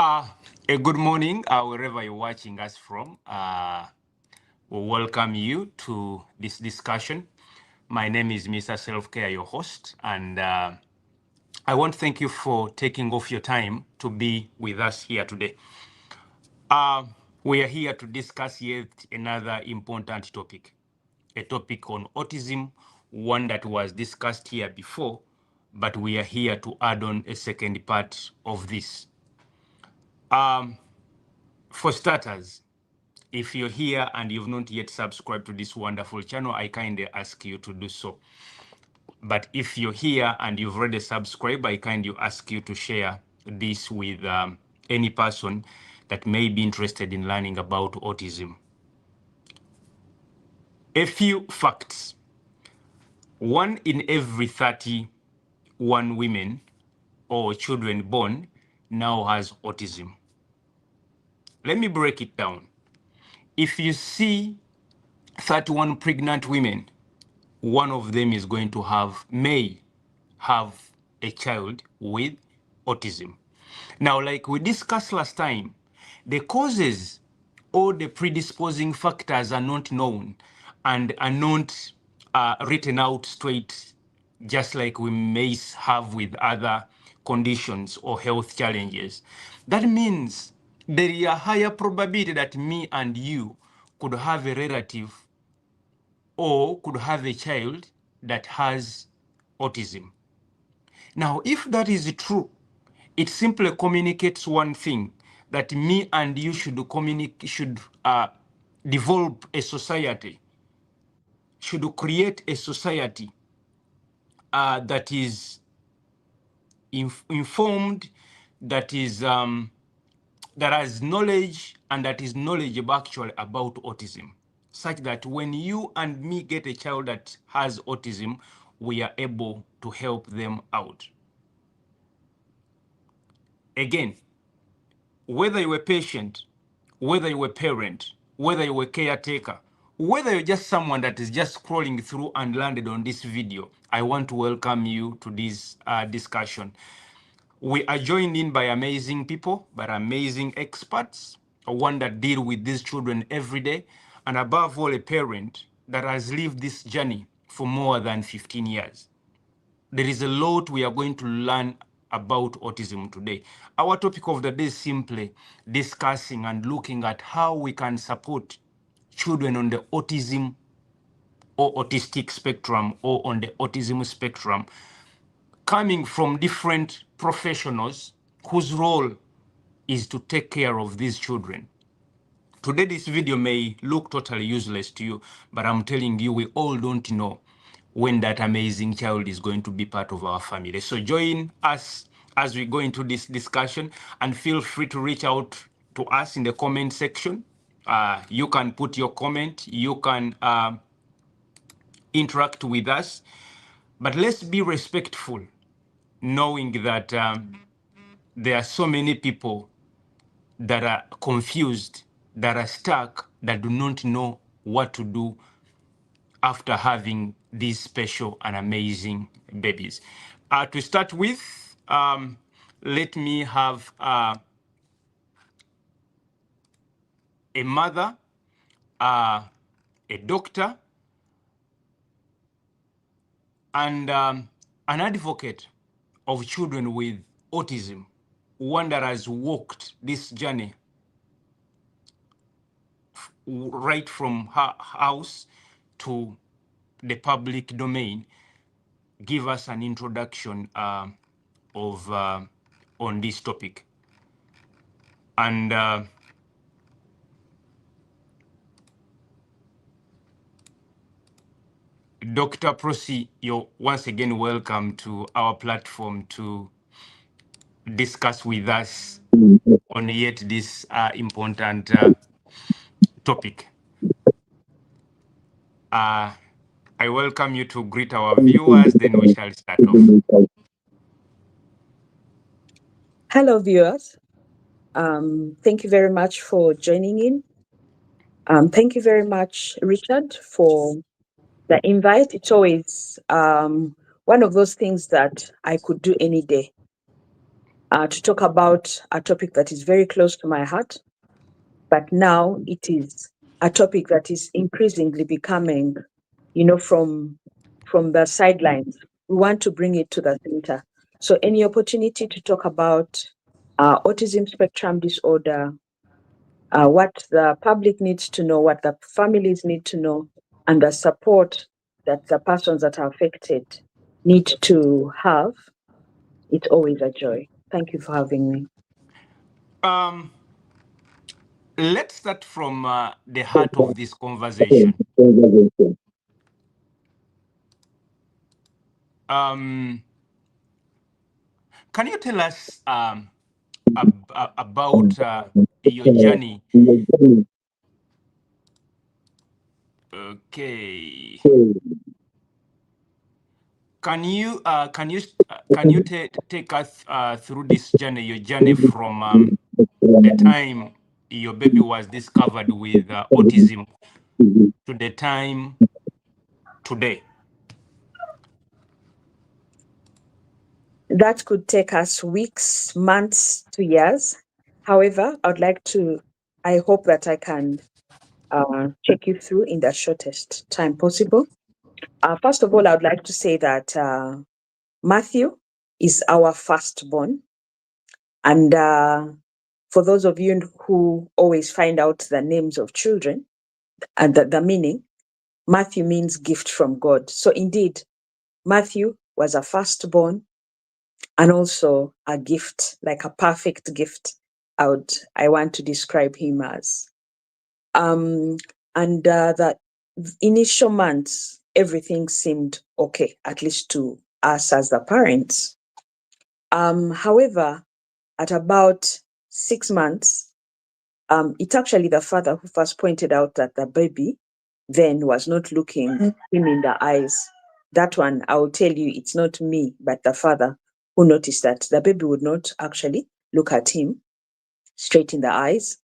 A good morning, wherever you're watching us from. We welcome you to this discussion. My name is Mr.Selfcare, your host, and I want to thank you for taking off your time to be with us here today. We are here to discuss yet another important topic, a topic on autism, one that was discussed here before, but we are here to add on a second part of this. For starters, if you're here and you've not yet subscribed to this wonderful channel, I kindly ask you to do so. But if you're here and you've already subscribed, I kindly ask you to share this with any person that may be interested in learning about autism. A few facts. 1 in every 31 women or children born now has autism. Let me break it down. If you see 31 pregnant women, one of them is going to may have a child with autism. Now, like we discussed last time, the causes or the predisposing factors are not known and are not written out straight, just like we may have with other conditions or health challenges. That means there is a higher probability that me and you could have a relative or could have a child that has autism. Now, if that is true, it simply communicates one thing, that me and you should develop a society, should create a society that is informed, that is that has knowledge and that is knowledgeable actually about autism, such that when you and me get a child that has autism, we are able to help them out. Again, whether you're a patient, whether you're a parent, whether you're a caretaker, whether you're just someone that is just scrolling through and landed on this video, I want to welcome you to this discussion. We are joined in by amazing people, by amazing experts, one that deal with these children every day, and above all, a parent that has lived this journey for more than 15 years. There is a lot we are going to learn about autism today. Our topic of the day is simply discussing and looking at how we can support children on the autism or autistic spectrum or on the autism spectrum, coming from different professionals whose role is to take care of these children. Today, this video may look totally useless to you, but I'm telling you, we all don't know when that amazing child is going to be part of our family. So join us as we go into this discussion, and feel free to reach out to us in the comment section. You can put your comment, you can interact with us, but let's be respectful, knowing that there are so many people that are confused, that are stuck, that do not know what to do after having these special and amazing babies. To start with, let me have a mother, a doctor, and an advocate of children with autism, one that has walked this journey right from her house to the public domain. Give us an introduction on this topic. And Dr. Prosi, you're once again welcome to our platform to discuss with us on yet this important topic. I welcome you to greet our viewers, then we shall start off. Hello, viewers. Thank you very much for joining in. Thank you very much, Richard, for the invite. It's always one of those things that I could do any day. to talk about a topic that is very close to my heart, but now it is a topic that is increasingly becoming, from the sidelines. We want to bring it to the center. So any opportunity to talk about autism spectrum disorder, what the public needs to know, what the families need to know, and the support that the persons that are affected need to have, it's always a joy. Thank you for having me. Let's start from the heart of this conversation. Can you tell us about your journey? Okay. Can you take us through this journey, your journey from the time your baby was discovered with autism to the time today? That could take us weeks, months to years. However, I hope that I can take you through in the shortest time possible. First of all, I would like to say that Matthew is our firstborn. And for those of you who always find out the names of children and the meaning, Matthew means gift from God. So indeed, Matthew was a firstborn and also a gift, like a perfect gift. I want to describe him as. And the initial months, everything seemed okay, at least to us as the parents. However, at about 6 months, it's actually the father who first pointed out that the baby then was not looking him in the eyes. That one, I will tell you, it's not me, but the father who noticed that the baby would not actually look at him straight in the eyes,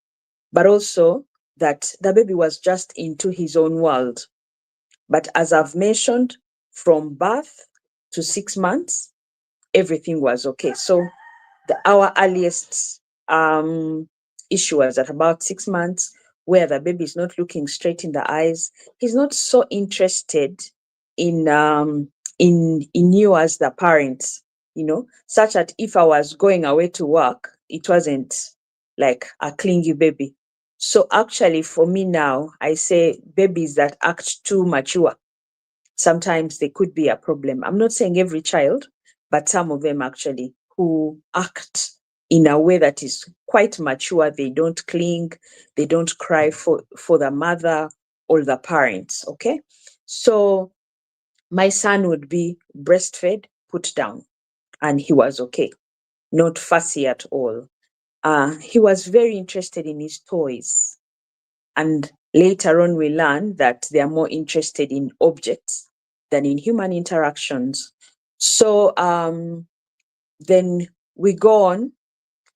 but also that the baby was just into his own world. But as I've mentioned, from birth to 6 months, everything was okay. So our earliest issue was at about 6 months, where the baby is not looking straight in the eyes. He's not so interested in you as the parents, such that if I was going away to work, it wasn't like a clingy baby. So actually, for me now, I say babies that act too mature, sometimes they could be a problem. I'm not saying every child, but some of them actually who act in a way that is quite mature. They don't cling, they don't cry for the mother or the parents. Okay. So my son would be breastfed, put down, and he was okay, not fussy at all. He was very interested in his toys. And later on, we learn that they are more interested in objects than in human interactions. So then we go on.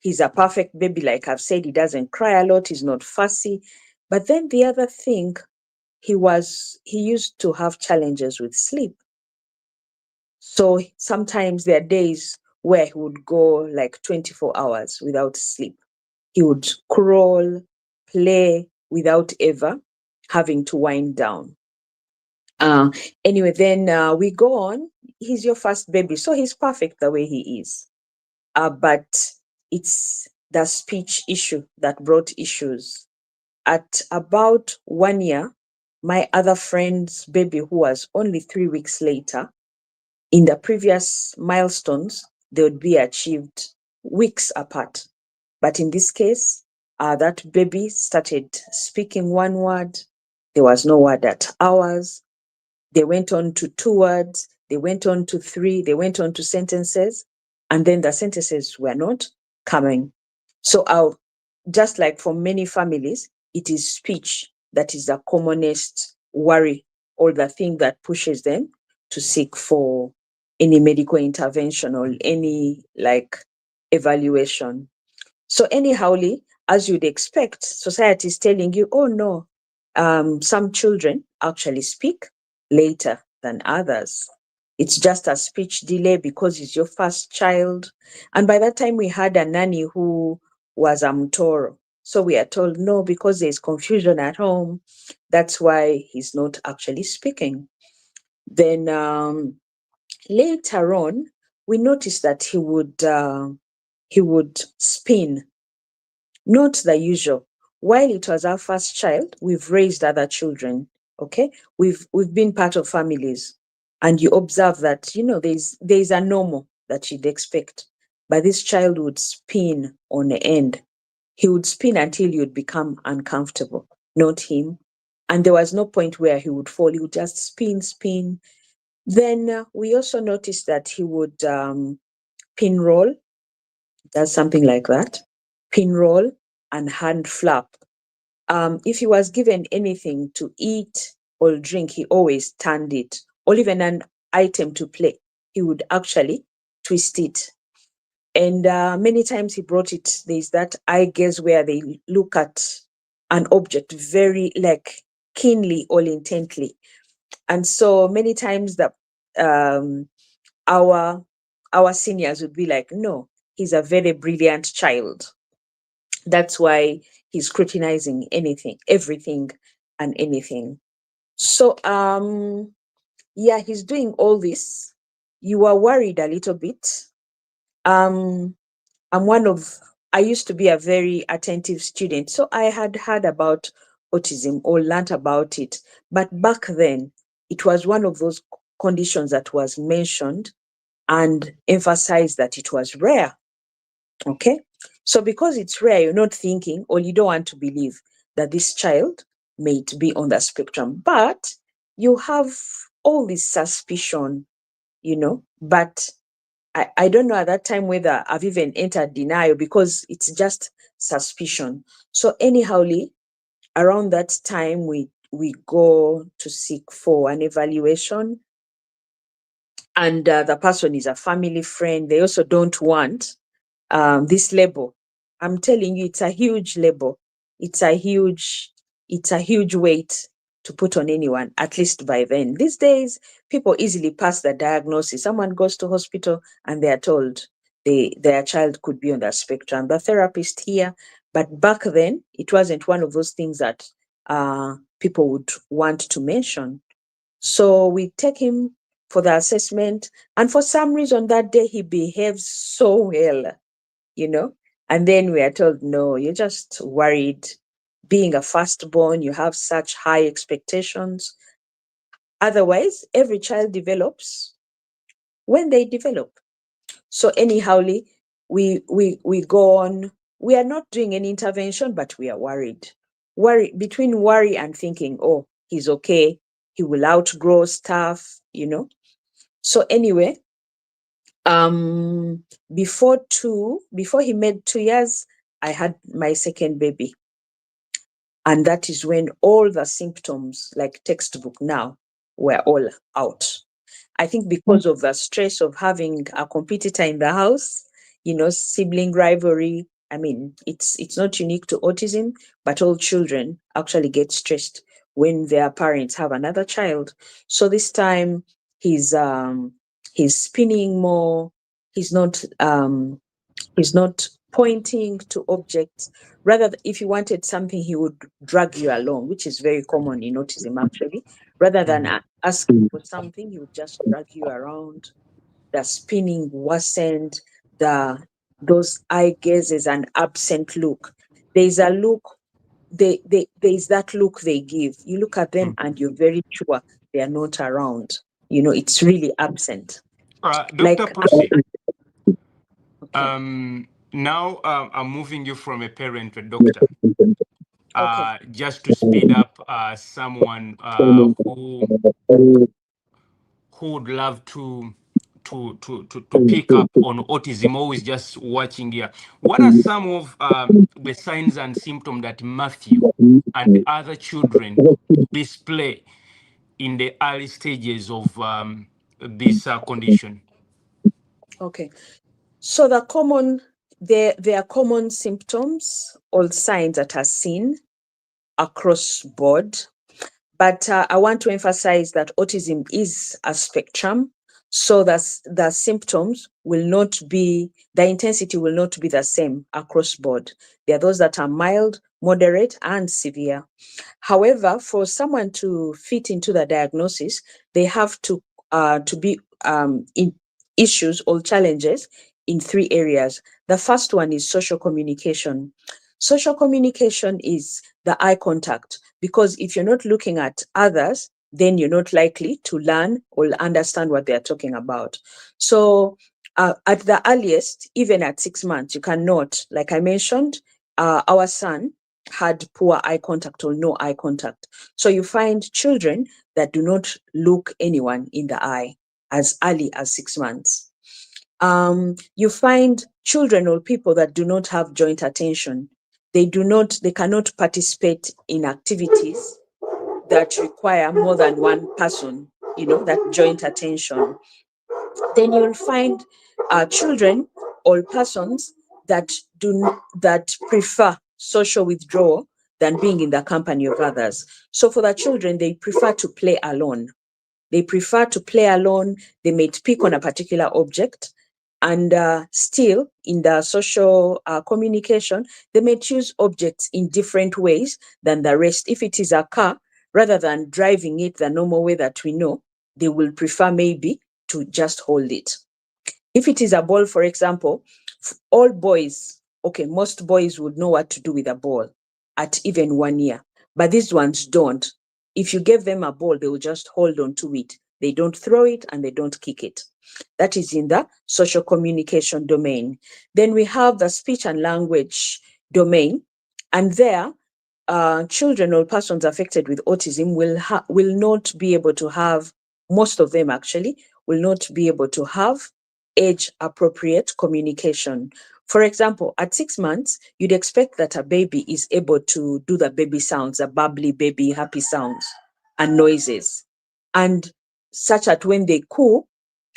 He's a perfect baby, like I've said. He doesn't cry a lot. He's not fussy. But then the other thing, he used to have challenges with sleep. So sometimes there are days where he would go like 24 hours without sleep. He would crawl, play without ever having to wind down. Anyway, then we go on. He's your first baby, so he's perfect the way he is. But it's the speech issue that brought issues. At about 1 year, my other friend's baby, who was only 3 weeks later, in the previous milestones, they would be achieved weeks apart. But in this case, that baby started speaking one word. There was no word at hours. They went on to 2 words. They went on to 3. They went on to sentences. And then the sentences were not coming. So just like for many families, it is speech that is the commonest worry or the thing that pushes them to seek for any medical intervention or any evaluation. So anyhowly, as you'd expect, society is telling you, oh no, some children actually speak later than others. it's just a speech delay because it's your first child. And by that time, we had a nanny who was a mtoro. So we are told, no, because there's confusion at home, that's why he's not actually speaking. Then later on, we noticed that he would spin, not the usual. While it was our first child, we've raised other children. Okay, we've been part of families, and you observe that there's a normal that you'd expect, but this child would spin on the end. He would spin until you'd become uncomfortable, not him. And there was no point where he would fall. He would just spin, spin. Then we also noticed that he would pin roll, does something like that, pin roll and hand flap. If he was given anything to eat or drink, he always turned it, or even an item to play, he would actually twist it. And many times he brought it, there's that eye gaze where they look at an object very like keenly or intently. And so many times that um, our seniors would be like, no, he's a very brilliant child. That's why he's scrutinizing anything, everything and anything. So yeah, he's doing all this. You are worried a little bit. Um I'm one of I used to be a very attentive student. So I had heard about autism or learnt about it. But back then, it was one of those conditions that was mentioned and emphasized that it was rare. Okay. So because it's rare, you're not thinking or you don't want to believe that this child may be on the spectrum, but you have all this suspicion, but I don't know at that time whether I've even entered denial because it's just suspicion. So anyhowly, around that time, we go to seek for an evaluation, and the person is a family friend. They also don't want this label. I'm telling you, it's a huge label. It's a huge, it's a huge weight to put on anyone, at least by then. These days, people easily pass the diagnosis. Someone goes to hospital and they are told their child could be on the spectrum. The therapist here, but back then, it wasn't one of those things that people would want to mention. So we take him for the assessment, and for some reason that day he behaves so well, you know. And then we are told, no, you're just worried. Being a firstborn, you have such high expectations. Otherwise, every child develops when they develop. So anyhowly, we go on. We are not doing any intervention, but we are worried. Between worry and thinking, oh, he's okay, he will outgrow stuff, So anyway, um, before he made 2 years, I had my second baby. And that is when all the symptoms, like textbook now, were all out. I think because of the stress of having a competitor in the house, sibling rivalry. I mean, it's not unique to autism, but all children actually get stressed when their parents have another child. So this time he's spinning more. He's not pointing to objects. Rather, if you wanted something, he would drag you along, which is very common in autism, actually. Rather than asking for something, he would just drag you around. The spinning worsened, those eye gazes, an absent look. There's a look, there's that look they give. You look at them and you're very sure they are not around. It's really absent. Dr. Like, Pussy, okay. now I'm moving you from a parent to a doctor. Okay. Just to speed up, someone who would love to pick up on autism, always just watching here. What are some of the signs and symptoms that Matthew and other children display in the early stages of this condition? Okay. So there are common symptoms or signs that are seen across board. But I want to emphasize that autism is a spectrum. So that's the symptoms will not be, the intensity will not be the same across board. There are those that are mild, moderate, and severe. However, for someone to fit into the diagnosis, they have to be in issues or challenges in 3 areas. The first one is social communication. Social communication is the eye contact, because if you're not looking at others, then you're not likely to learn or understand what they're talking about. So at the earliest, even at 6 months, you cannot, like I mentioned, our son had poor eye contact or no eye contact. So you find children that do not look anyone in the eye as early as 6 months. You find children or people that do not have joint attention. They cannot participate in activities that require more than one person, that joint attention. Then you'll find children or persons that prefer social withdrawal than being in the company of others. So for the children, they prefer to play alone. They may pick on a particular object, and still in the social communication, they may choose objects in different ways than the rest. If it is a car, rather than driving it the normal way that we know, they will prefer maybe to just hold it. If it is a ball, for example, all boys, okay, most boys would know what to do with a ball at even 1 year, but these ones don't. If you give them a ball, they will just hold on to it. They don't throw it and they don't kick it. That is in the social communication domain. Then we have the speech and language domain, and there, children or persons affected with autism will not be able to have, most of them actually, will not be able to have age-appropriate communication. For example, at 6 months, you'd expect that a baby is able to do the baby sounds, the bubbly baby happy sounds and noises. And such that when they coo,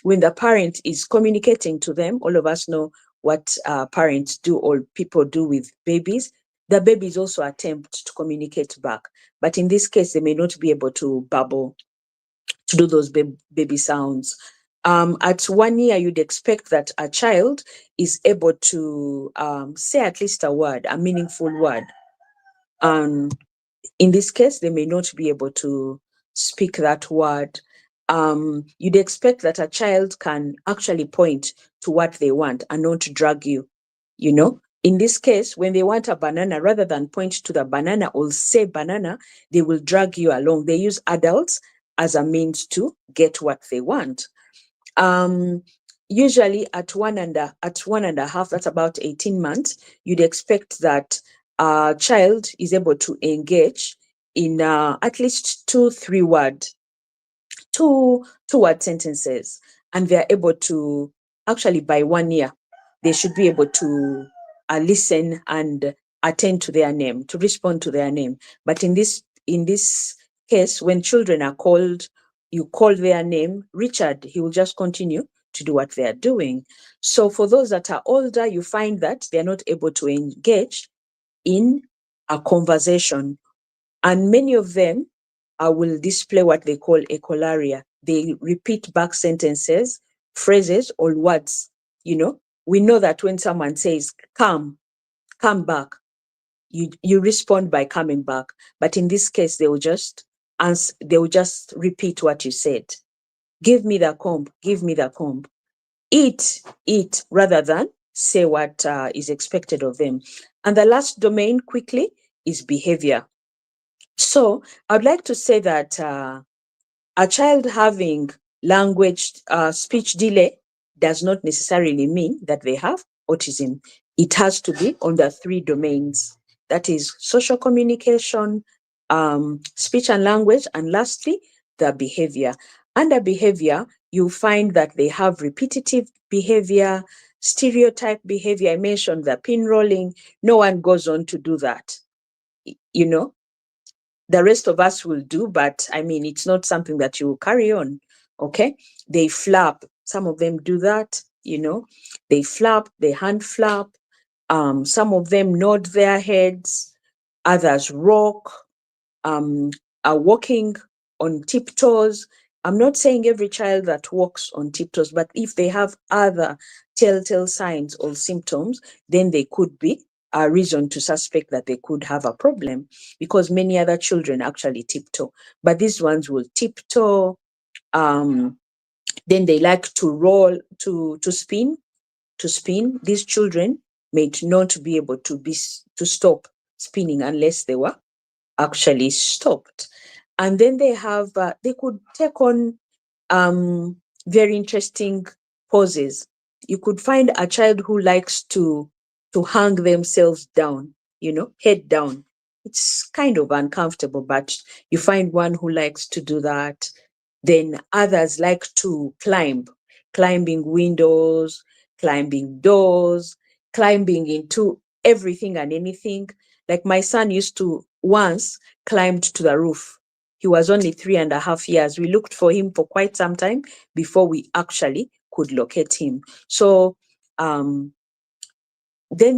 when the parent is communicating to them, all of us know what parents do or people do with babies. The babies also attempt to communicate back. But in this case, they may not be able to babble, to do those baby sounds. At 1 year, you'd expect that a child is able to say at least a word, a meaningful word. In this case, they may not be able to speak that word. You'd expect that a child can actually point to what they want and not drag you, In this case, when they want a banana, rather than point to the banana or say banana, they will drag you along. They use adults as a means to get what they want. Usually at one and a half, that's about 18 months, you'd expect that a child is able to engage in at least two word sentences, and they're able to, actually by 1 year, they should be able to listen and attend to their name, to respond to their name. But in this case, when children are called, you call their name, Richard, he will just continue to do what they are doing. So for those that are older, you find that they're not able to engage in a conversation. And many of them will display what they call echolalia. They repeat back sentences, phrases, or words. We know that when someone says, come back, you respond by coming back. But in this case, they will just repeat what you said. Give me the comb, give me the comb. Eat, rather than say what is expected of them. And the last domain, quickly, is behavior. So I'd like to say that a child having language speech delay does not necessarily mean that they have autism. It has to be on the 3 domains. That is social communication, speech and language, and lastly, the behavior. Under behavior, you find that they have repetitive behavior, stereotype behavior. I mentioned the pin rolling. No one goes on to do that. The rest of us will do, but I mean, it's not something that you will carry on. Okay. They flap. Some of them do that, they flap, they hand flap. Some of them nod their heads, others rock, are walking on tiptoes. I'm not saying every child that walks on tiptoes, but if they have other telltale signs or symptoms, then they could be a reason to suspect that they could have a problem, because many other children actually tiptoe, but these ones will tiptoe. Then they like to roll, to spin, These children may not be able to stop spinning unless they were actually stopped. And then they could take on very interesting poses. You could find a child who likes to hang themselves down, head down. It's kind of uncomfortable, but you find one who likes to do that. Then others like to climbing windows, climbing doors, climbing into everything and anything. Like my son used to once climbed to the roof. He was only 3.5 years. We looked for him for quite some time before we actually could locate him. So then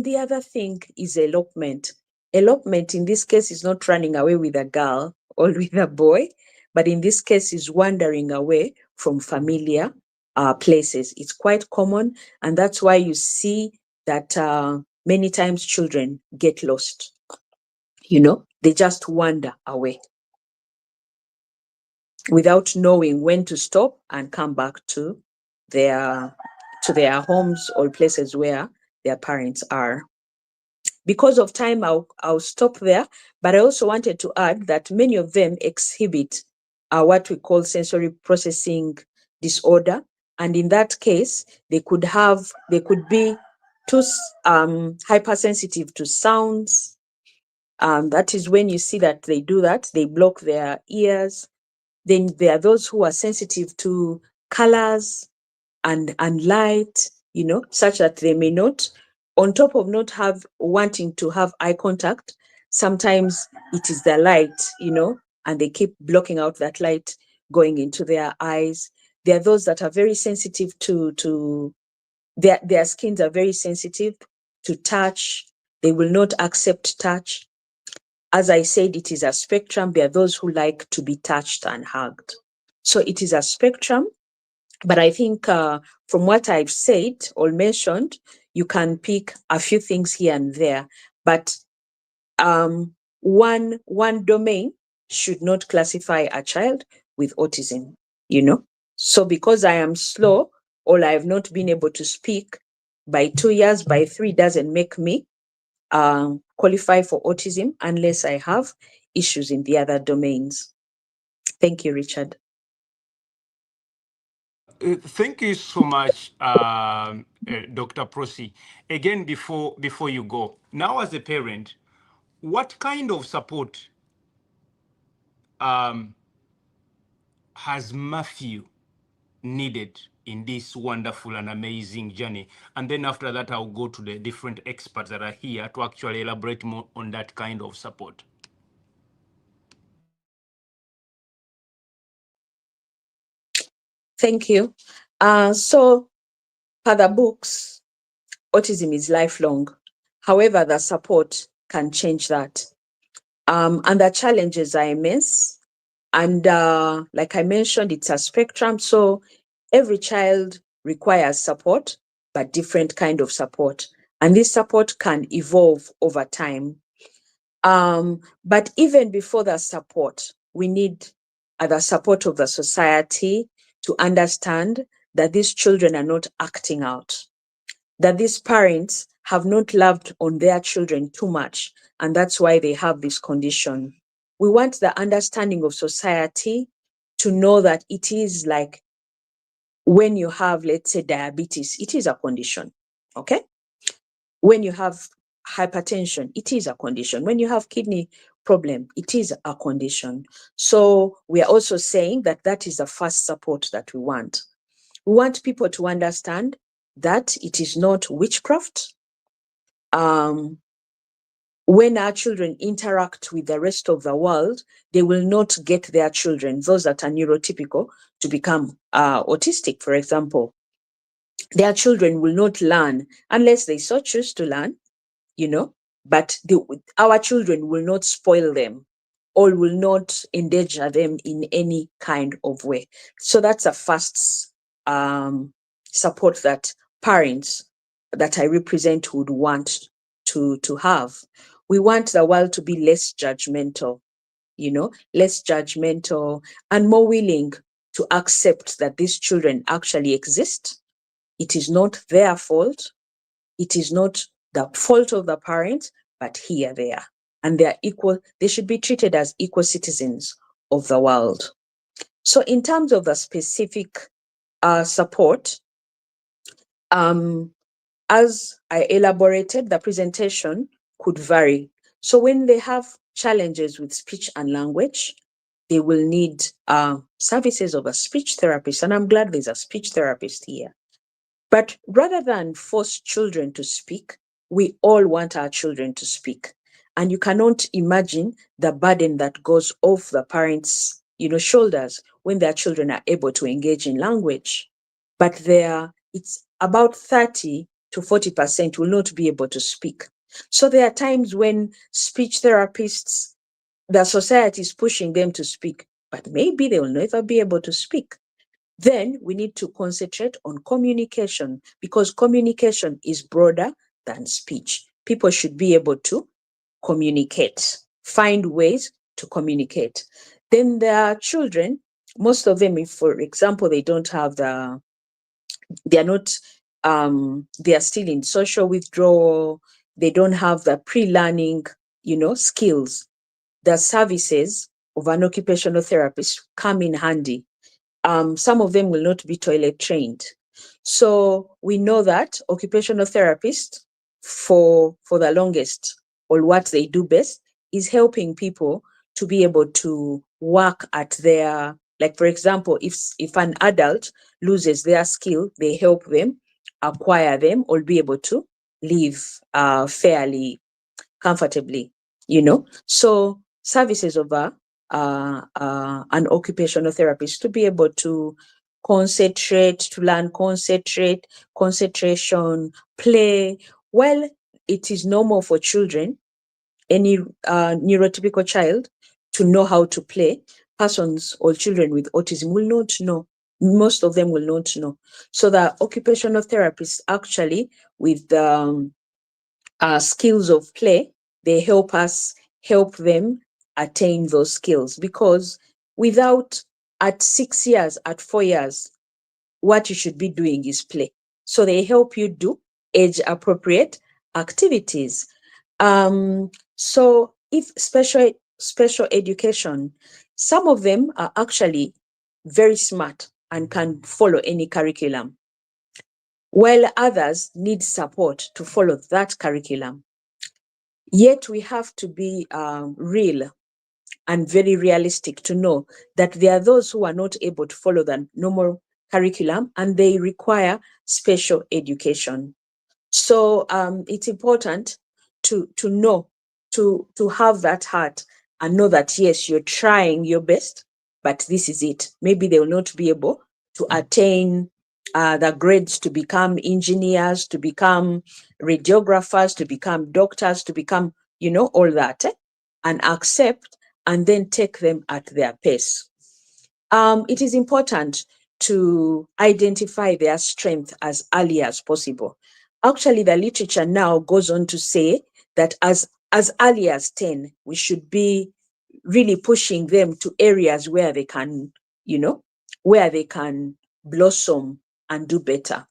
the other thing is elopement. Elopement in this case is not running away with a girl or with a boy, but in this case is wandering away from familiar places. It's quite common, and that's why you see that many times children get lost. They just wander away without knowing when to stop and come back to their homes or places where their parents are. Because of time, I'll stop there. But I also wanted to add that many of them exhibit what we call sensory processing disorder. And in that case, they could be too hypersensitive to sounds. That is when you see that they do that, they block their ears. Then there are those who are sensitive to colors and light, such that they may not, on top of not wanting to have eye contact, sometimes it is the light, and they keep blocking out that light going into their eyes. There are those that are very sensitive to their skins are very sensitive to touch. They will not accept touch. As I said, it is a spectrum. There are those who like to be touched and hugged. So it is a spectrum. But I think from what I've said or mentioned, you can pick a few things here and there. But one domain should not classify a child with autism, So because I am slow or I have not been able to speak by 2 years, by 3, doesn't make me qualify for autism unless I have issues in the other domains. Thank you, Richard. Thank you so much, Dr. Prosi. Again, before you go, now as a parent, what kind of support has Matthew needed in this wonderful and amazing journey? And then after that, I'll go to the different experts that are here to actually elaborate more on that kind of support. Thank you. So, per the books, autism is lifelong. However, the support can change that. And the challenges are immense. And like I mentioned, it's a spectrum. So every child requires support, but different kind of support. And this support can evolve over time. But even before the support, we need the support of the society to understand that these children are not acting out, that these parents have not loved on their children too much, and that's why they have this condition. We want the understanding of society to know that it is like when you have, let's say, diabetes, it is a condition, okay? When you have hypertension, it is a condition. When you have kidney problem, it is a condition. So we are also saying that that is the first support that we want. We want people to understand that it is not witchcraft. When our children interact with the rest of the world, they will not get their children, those that are neurotypical, to become autistic, for example. Their children will not learn unless they so choose to learn, but our children will not spoil them. or will not endanger them in any kind of way. So that's a first support that parents that I represent would want to have. We want the world to be less judgmental, less judgmental and more willing to accept that these children actually exist. It is not their fault. It is not the fault of the parents, but here they are. And they are equal. They should be treated as equal citizens of the world. So in terms of the specific support, as I elaborated, the presentation could vary. So when they have challenges with speech and language, they will need services of a speech therapist. And I'm glad there's a speech therapist here. But rather than force children to speak, we all want our children to speak. And you cannot imagine the burden that goes off the parents' shoulders when their children are able to engage in language. But it's about 30 to 40% will not be able to speak. So there are times when speech therapists, the society is pushing them to speak, but maybe they will never be able to speak. Then we need to concentrate on communication, because communication is broader than speech. People should be able to communicate, find ways to communicate. Then there are children, most of them, if, for example, they don't have they are not, they are still in social withdrawal, they don't have the pre-learning, skills. The services of an occupational therapist come in handy. Some of them will not be toilet trained. So we know that occupational therapists, for the longest, or what they do best, is helping people to be able to work at their, like, for example, if an adult loses their skill, they help them acquire them or be able to live fairly comfortably, So services of an occupational therapist to be able to concentrate, to learn concentration, play. Well, it is normal for children, any neurotypical child, to know how to play. Persons or children with autism will not know. Most of them will not know. So the occupational therapists actually, with skills of play, they help them attain those skills, because without, at 6 years, at 4 years, what you should be doing is play. So they help you do age appropriate activities. So if special education, some of them are actually very smart and can follow any curriculum, while others need support to follow that curriculum. Yet we have to be real and very realistic to know that there are those who are not able to follow the normal curriculum and they require special education. So it's important to know, to have that heart and know that, yes, you're trying your best, but this is it. Maybe they will not be able to attain the grades to become engineers, to become radiographers, to become doctors, to become, all that, and accept, and then take them at their pace. It is important to identify their strength as early as possible. Actually, the literature now goes on to say that as early as 10, we should be really pushing them to areas where they can, where they can blossom and do better.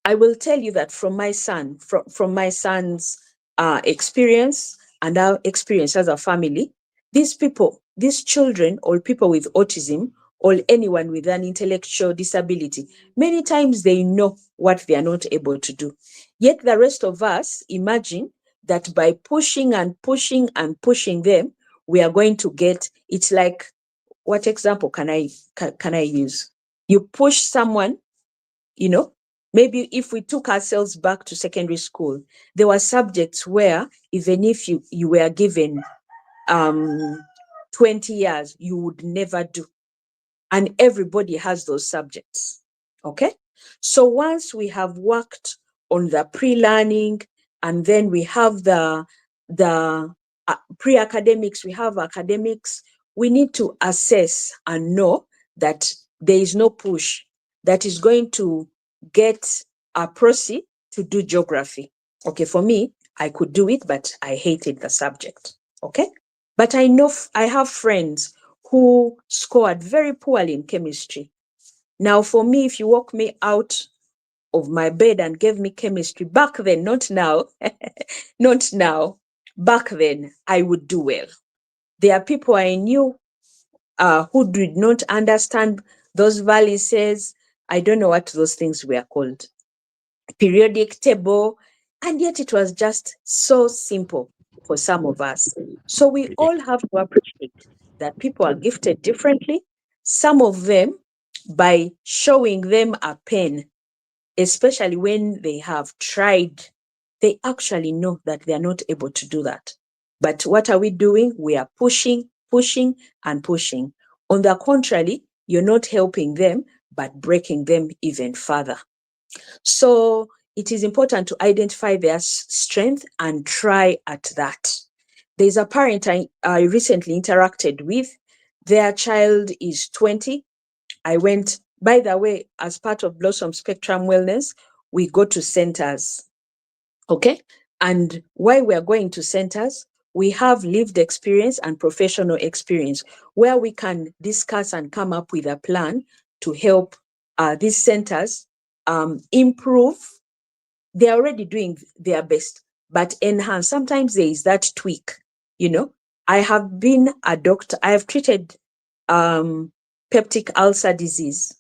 I will tell you that from my son's experience and our experience as a family, these children or people with autism or anyone with an intellectual disability, many times they know what they are not able to do. Yet the rest of us imagine that by pushing and pushing and pushing them, we are going to get, it's like, what example can I use? You push someone, maybe if we took ourselves back to secondary school, there were subjects where even if you were given 20 years, you would never do. And everybody has those subjects. Okay? So once we have worked on the pre-learning, and then we have the pre-academics, we have academics. We need to assess and know that there is no push that is going to get a proxy to do geography. Okay, for me, I could do it, but I hated the subject. Okay, but I know I have friends who scored very poorly in chemistry. Now, for me, if you walk me out of my bed and gave me chemistry back then, not now, not now, back then, I would do well. There are people I knew who did not understand those valises. I don't know what those things were called, periodic table, and yet it was just so simple for some of us. So we all have to appreciate that people are gifted differently. Some of them, by showing them a pen, especially when they have tried, they actually know that they are not able to do that. But what are we doing? We are pushing, pushing, and pushing. On the contrary, you're not helping them, but breaking them even further. So it is important to identify their strength and try at that. There's a parent I recently interacted with. Their child is 20. I went, by the way, as part of Blossom Spectrum Wellness, we go to centers. Okay. And while we are going to centers, we have lived experience and professional experience where we can discuss and come up with a plan to help these centers improve. They're already doing their best, but enhance. Sometimes there is that tweak, you know. I have been a doctor. I have treated peptic ulcer disease.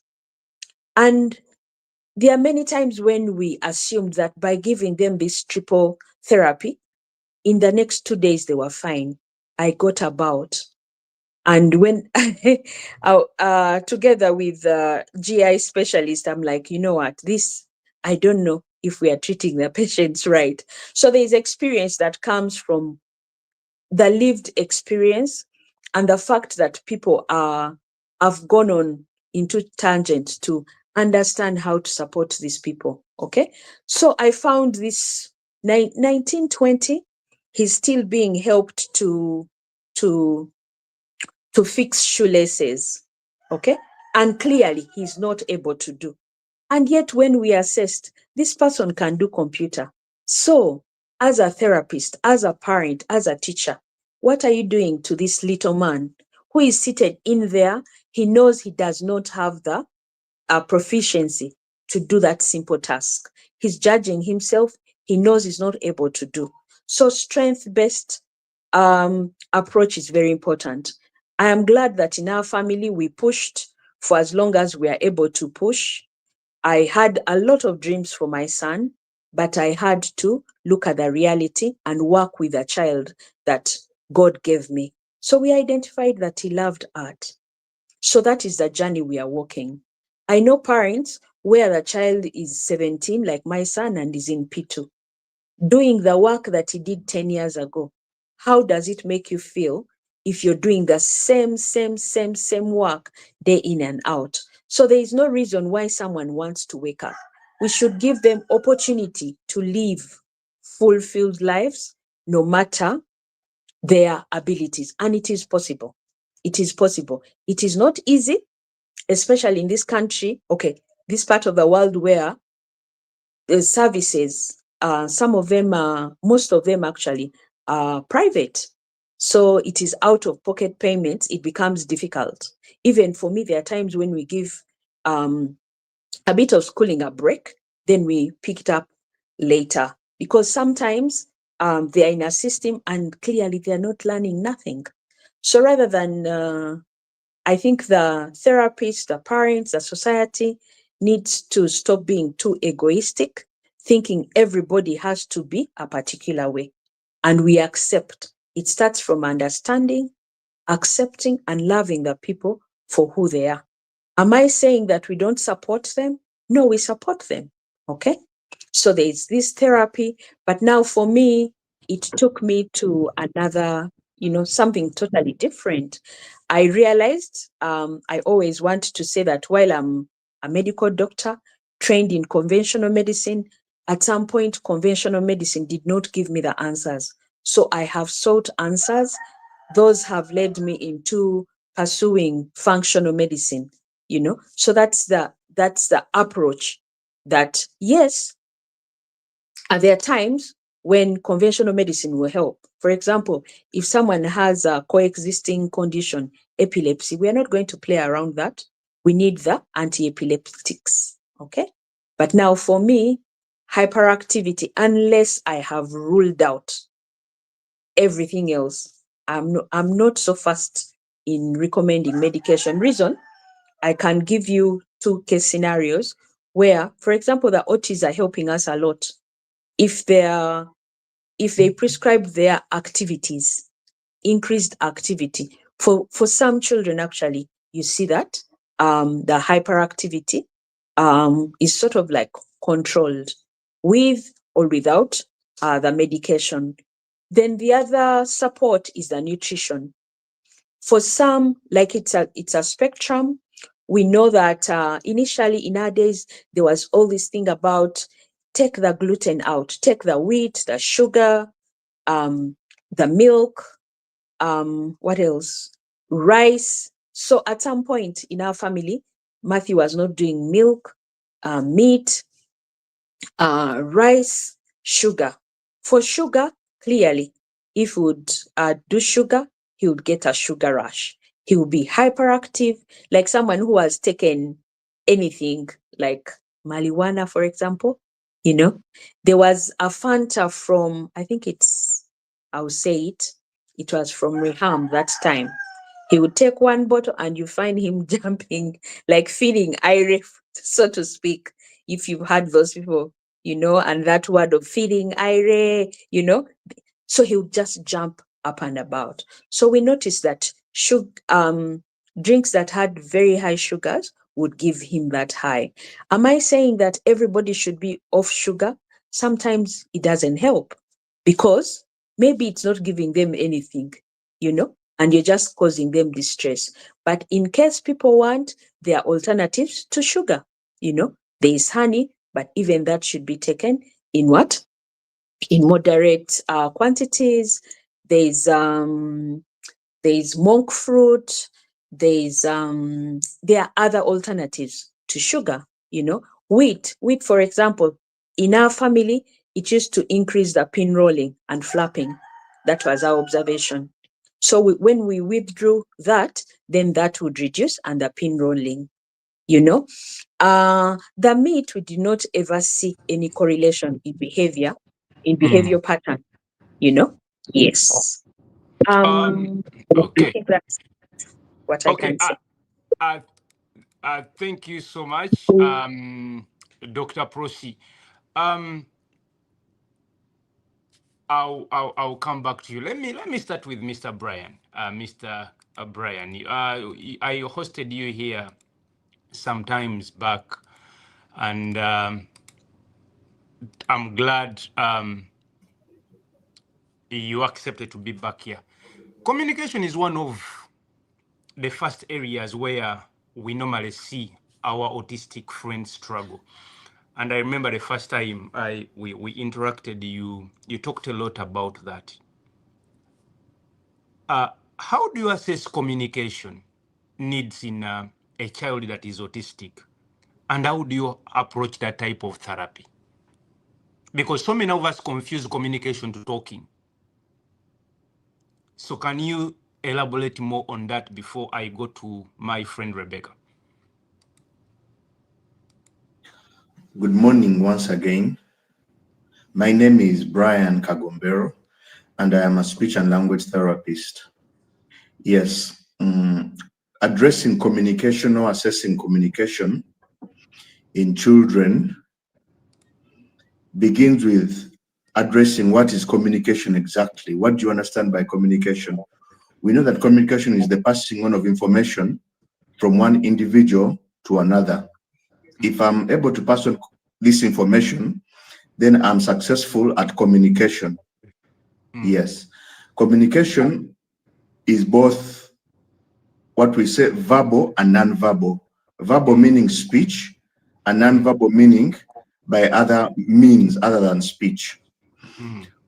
And there are many times when we assumed that by giving them this triple therapy, in the next 2 days, they were fine. I got about. And when together with GI specialist, I'm like, you know what, this, I don't know if we are treating the patients right. So there's experience that comes from the lived experience and the fact that people have gone on into tangent to understand how to support these people. Okay. So I found this 1920, he's still being helped to fix shoelaces. Okay. And clearly he's not able to do. And yet when we assessed, this person can do computer. So as a therapist, as a parent, as a teacher, what are you doing to this little man who is seated in there? He knows he does not have the proficiency to do that simple task. He's judging himself. He knows he's not able to do. So strength-based approach is very important. I am glad that in our family, we pushed for as long as we are able to push. I had a lot of dreams for my son, but I had to look at the reality and work with a child that God gave me. So we identified that he loved art. So that is the journey we are walking. I know parents where the child is 17, like my son, and is in P2, doing the work that he did 10 years ago. How does it make you feel if you're doing the same work day in and out? So there is no reason why someone wants to wake up. We should give them opportunity to live fulfilled lives, no matter their abilities. And it is possible. It is possible. It is not easy, especially in this country, okay, this part of the world where the services, some of them, most of them actually are private. So it is out of pocket payments, it becomes difficult. Even for me, there are times when we give a bit of schooling a break, then we pick it up later. Because sometimes they're in a system and clearly they're not learning nothing. So rather than I think the therapists, the parents, the society needs to stop being too egoistic, thinking everybody has to be a particular way. And we accept. It starts from understanding, accepting, and loving the people for who they are. Am I saying that we don't support them? No, we support them. Okay. So there's this therapy, but now for me, it took me to another, something totally different. I realized I always want to say that while I'm a medical doctor trained in conventional medicine, at some point, conventional medicine did not give me the answers. So I have sought answers. Those have led me into pursuing functional medicine, you know. So that's the approach that, yes, there are times when conventional medicine will help. For example, if someone has a coexisting condition, epilepsy, we are not going to play around that. We need the anti-epileptics, okay? But now for me, hyperactivity, unless I have ruled out everything else, I'm not so fast in recommending medication. Reason, I can give you 2 case scenarios where, for example, the OTs are helping us a lot. If they prescribe their activities, increased activity, for some children, actually, you see that the hyperactivity is sort of like controlled with or without the medication. Then the other support is the nutrition. For some, like it's a spectrum. We know that initially in our days, there was all this thing about take the gluten out, take the wheat, the sugar, the milk, what else? Rice. So at some point in our family, Matthew was not doing milk, meat, rice, sugar. For sugar, clearly, if he would do sugar, he would get a sugar rush. He would be hyperactive, like someone who has taken anything, like marijuana, for example. You know, there was a Fanta from, I think I'll say it was from Reham that time. He would take one bottle and you find him jumping, like feeling irate, so to speak, if you've had those people, you know, and that word of feeling irate, you know. So he would just jump up and about. So we noticed that drinks that had very high sugars would give him that high. Am I saying that everybody should be off sugar? Sometimes it doesn't help because maybe it's not giving them anything, you know, and you're just causing them distress. But in case people want, there are alternatives to sugar, you know. There is honey, but even that should be taken in what? In moderate quantities. There's monk fruit. There are other alternatives to sugar, you know. Wheat, for example, in our family, it used to increase the pin rolling and flapping. That was our observation. So when we withdrew that, then that would reduce and the pin rolling, you know. The meat, we did not ever see any correlation in behavior pattern, you know. Yes. I Okay. think that's what I Okay. can say. Uh, thank you so much, Dr. Prosi. Um, I'll come back to you. Let me start with Mr. Brian. Mr. Brian, I hosted you here sometimes back, and I'm glad you accepted to be back here. Communication is one of the first areas where we normally see our autistic friends struggle. And I remember the first time we interacted, you talked a lot about that. How do you assess communication needs in a child that is autistic? And how do you approach that type of therapy? Because so many of us confuse communication to talking. So can you elaborate more on that before I go to my friend Rebecca? Good morning once again. My name is Brian Kagombero, and I am a speech and language therapist. Yes, addressing communication or assessing communication in children begins with addressing what is communication exactly. What do you understand by communication? We know that communication is the passing on of information from one individual to another. If I'm able to pass on this information, then I'm successful at communication. Yes. Communication is both what we say verbal and non-verbal. Verbal meaning speech, and non-verbal meaning by other means other than speech.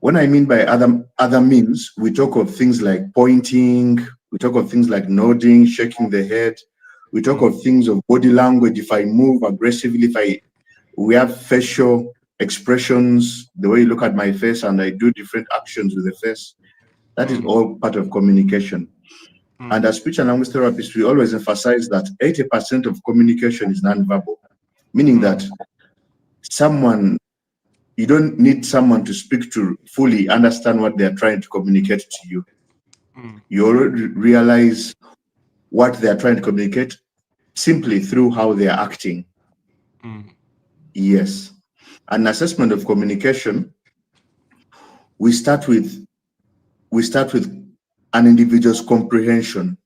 When I mean by other means, we talk of things like pointing, we talk of things like nodding, shaking the head, we talk of things of body language. If I move aggressively, we have facial expressions, the way you look at my face and I do different actions with the face. That is all part of communication. And as speech and language therapists, we always emphasize that 80% of communication is nonverbal, meaning that you don't need someone to speak to fully understand what they're trying to communicate to you. You already realize what they're trying to communicate simply through how they're acting. Yes. An assessment of communication, we start with an individual's comprehension,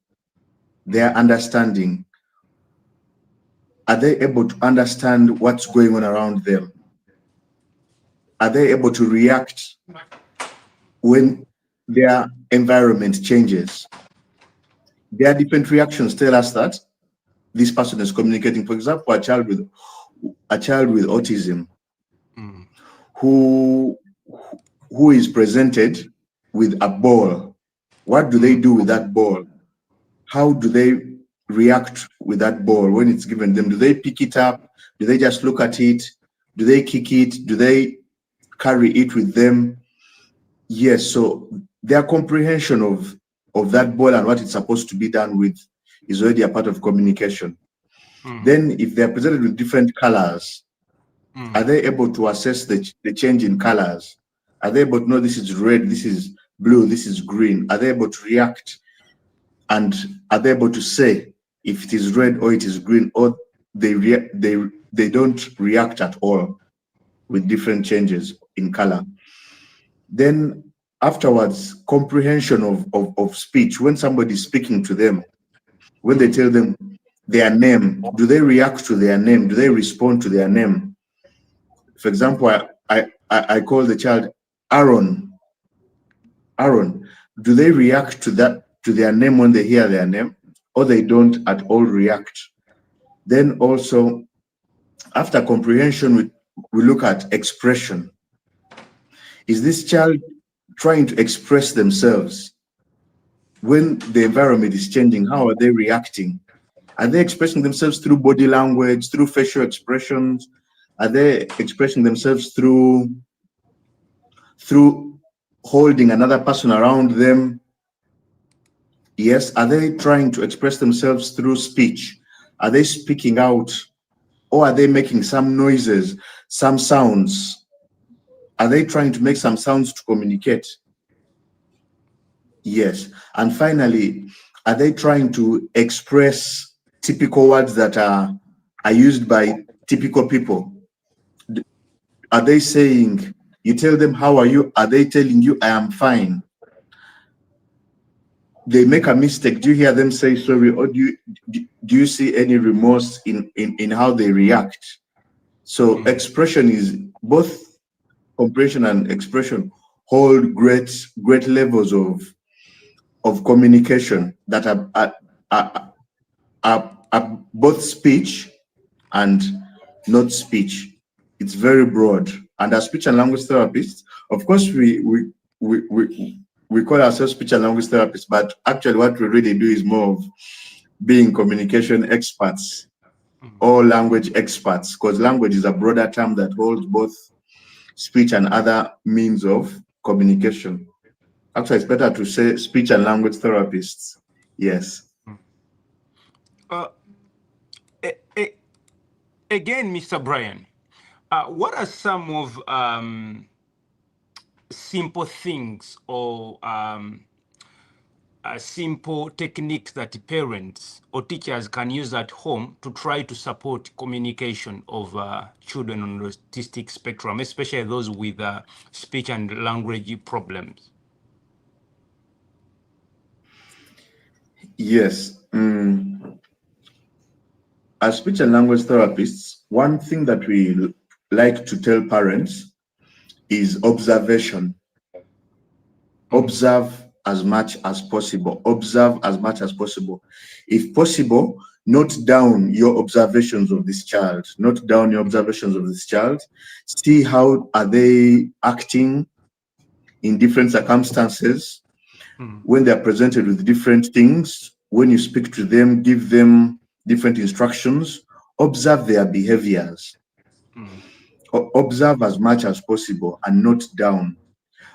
their understanding. Are they able to understand what's going on around them? Are they able to react when their environment changes? Their different reactions tell us that this person is communicating. For example, a child with autism who is presented with a ball. What do they do with that ball? How do they react with that ball when it's given them? Do they pick it up? Do they just look at it? Do they kick it? Do they carry it with them? Yes, so their comprehension of that ball and what it's supposed to be done with is already a part of communication. Then if they're presented with different colors, are they able to assess the change in colors? Are they able to know this is red, this is blue, this is green? Are they able to react? And are they able to say if it is red or it is green, or they don't react at all with different changes in color? Then afterwards, comprehension of speech. When somebody is speaking to them, when they tell them their name, do they react to their name? Do they respond to their name? For example, I call the child Aaron. Aaron, do they react to their name when they hear their name, or they don't at all react? Then also, after comprehension, we look at expression. Is this child trying to express themselves? When the environment is changing, how are they reacting? Are they expressing themselves through body language, through facial expressions? Are they expressing themselves through holding another person around them? Yes. Are they trying to express themselves through speech? Are they speaking out? Or are they making some noises, some sounds? Are they trying to make some sounds to communicate? Yes. And finally, are they trying to express typical words that are used by typical people? Are they saying, you tell them, how are you? Are they telling you, I am fine? They make a mistake. Do you hear them say sorry? Or do you see any remorse in how they react? So expression is both comprehension and expression hold great levels of communication that are both speech and not speech. It's very broad. And as speech and language therapists, of course, we call ourselves speech and language therapists, but actually what we really do is more of being communication experts or language experts, because language is a broader term that holds both speech and other means of communication. Actually, it's better to say speech and language therapists. Yes. Again, Mr. Brian, what are some of simple things or simple techniques that parents or teachers can use at home to try to support communication of children on the autistic spectrum, especially those with speech and language problems? Yes. As speech and language therapists, one thing that we like to tell parents is observation. Observe as much as possible. Observe as much as possible. If possible, note down your observations of this child. Note down your observations of this child. See how are they acting. in different circumstances, when they're presented with different things, when you speak to them, give them different instructions, observe their behaviors. Observe as much as possible and note down.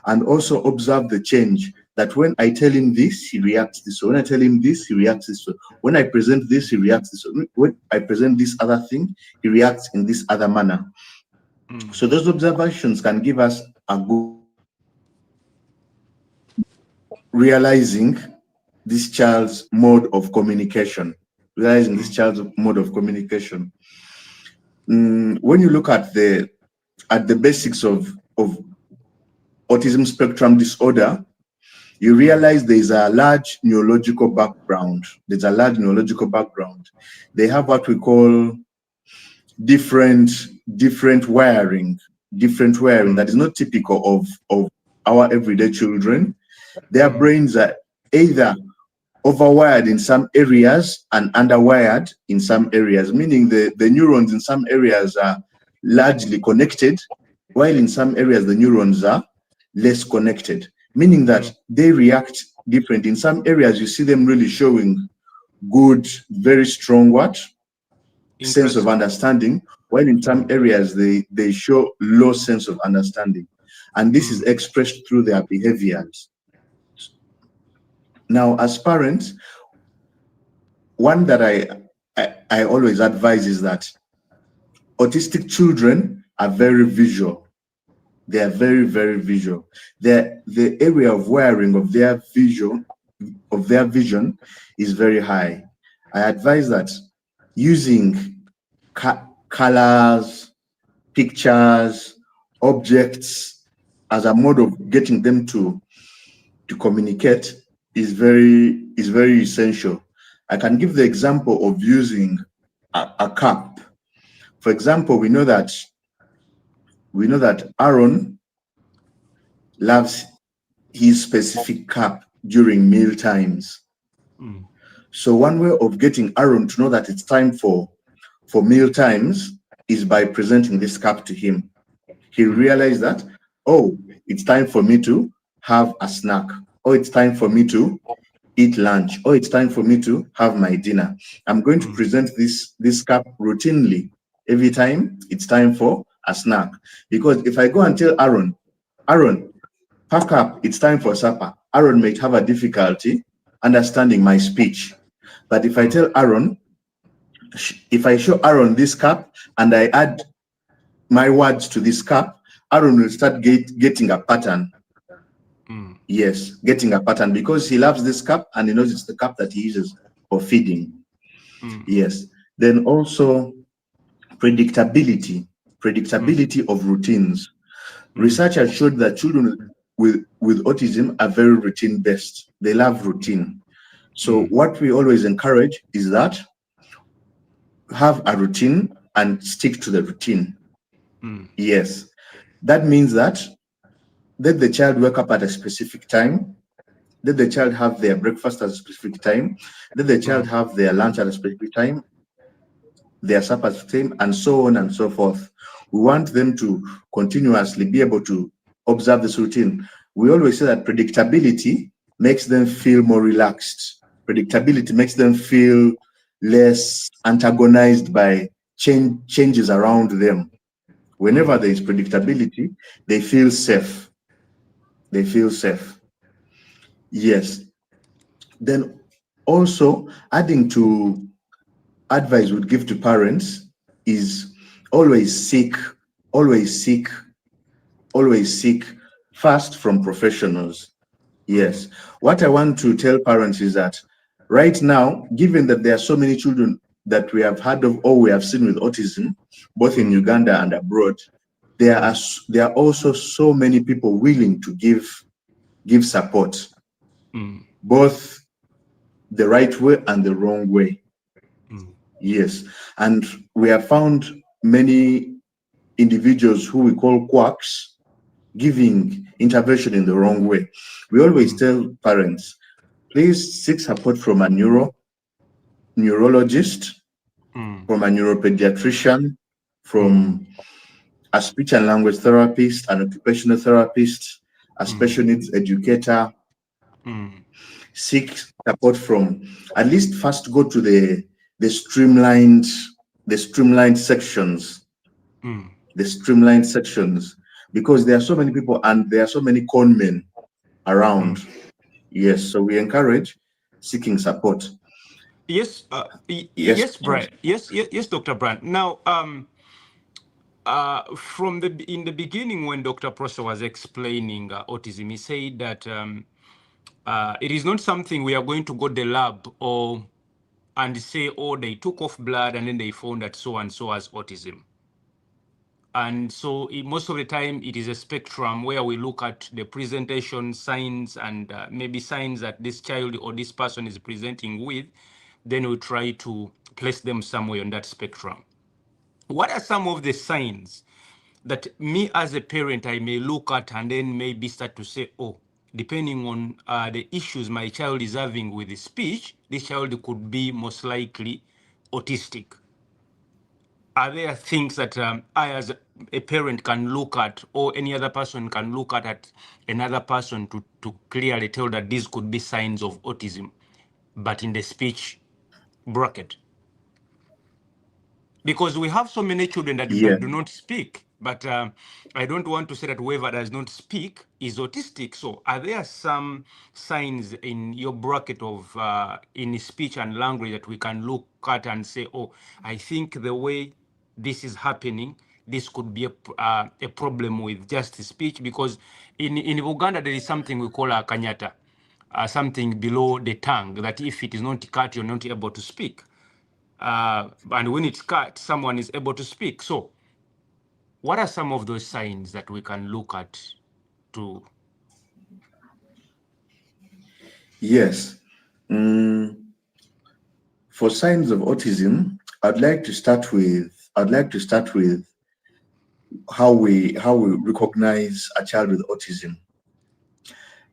And also observe the change, that when I tell him this, he reacts this way. When I tell him this, he reacts this way. When I present this, he reacts this way. When I present this other thing, he reacts in this other manner. So those observations can give us a good realizing this child's mode of communication. Realizing this child's mode of communication. When you look at the basics of autism spectrum disorder, you realize there's a large neurological background. There's a large neurological background. They have what we call different wiring that is not typical of our everyday children. Their brains are either overwired in some areas and underwired in some areas, meaning the neurons in some areas are largely connected, while in some areas the neurons are less connected, meaning that they react different. In some areas, you see them really showing good, very strong sense of understanding, while in some areas they show low sense of understanding. And this is expressed through their behaviors. Now, as parents, one that I always advise is that autistic children are very visual. They are very, very visual. The area of wiring of their vision is very high. I advise that using colors, pictures, objects as a mode of getting them to communicate is very essential. I can give the example of using a cup. For example, we know that Aaron loves his specific cup during meal times. So one way of getting Aaron to know that it's time for meal times is by presenting this cup to him. He'll realize that, oh, it's time for me to have a snack. Oh, it's time for me to eat lunch. Oh, it's time for me to have my dinner. I'm going to present this cup routinely every time it's time for a snack. Because if I go and tell Aaron, pack up, it's time for supper, Aaron might have a difficulty understanding my speech. But if I tell Aaron, if I show Aaron this cup and I add my words to this cup, Aaron will start getting a pattern. Yes, getting a pattern, because he loves this cup and he knows it's the cup that he uses for feeding. Yes. Then also predictability of routines. Research has showed that children with autism are very routine based. They love routine. So what we always encourage is that have a routine and stick to the routine. Yes. That means that let the child wake up at a specific time, let the child have their breakfast at a specific time, let the child have their lunch at a specific time, their supper at a specific time, and so on and so forth. We want them to continuously be able to observe this routine. We always say that predictability makes them feel more relaxed. Predictability makes them feel less antagonized by changes around them. Whenever there is predictability, they feel safe. They feel safe. Yes. Then also adding to advice would give to parents is always seek first from professionals. Yes. What I want to tell parents is that right now, given that there are so many children that we have heard of or we have seen with autism, both in Uganda and abroad, there are also so many people willing to give support, both the right way and the wrong way. Yes. And we have found many individuals who we call quacks giving intervention in the wrong way. We always tell parents, please seek support from a neurologist, from a neuropediatrician, from a speech and language therapist, an occupational therapist, a special needs educator, seek support from, at least first go to the streamlined sections, the streamlined sections, because there are so many people and there are so many con men around. Yes, so we encourage seeking support. Yes, Yes, yes, Brian. Yes, Dr. Brian. Now, from in the beginning, when Dr. Prosser was explaining autism, he said that it is not something we are going to go to the lab and say, oh, they took off blood and then they found that so and so has autism. And so most of the time, it is a spectrum where we look at the presentation signs and maybe signs that this child or this person is presenting with. Then we try to place them somewhere on that spectrum. What are some of the signs that me as a parent, I may look at and then maybe start to say, oh, depending on the issues my child is having with his speech, this child could be most likely autistic? Are there things that I as a parent can look at, or any other person can look at another person to clearly tell that these could be signs of autism, but in the speech bracket? Because we have so many children that do not speak, but I don't want to say that whoever does not speak is autistic. So are there some signs in your bracket of in speech and language that we can look at and say, oh, I think the way this is happening, this could be a problem with just speech? Because in Uganda, there is something we call a kanyata, something below the tongue, that if it is not cut, you're not able to speak. And when it's cut, someone is able to speak. So what are some of those signs that we can look at to? Yes. For signs of autism, I'd like to start with how we recognize a child with autism.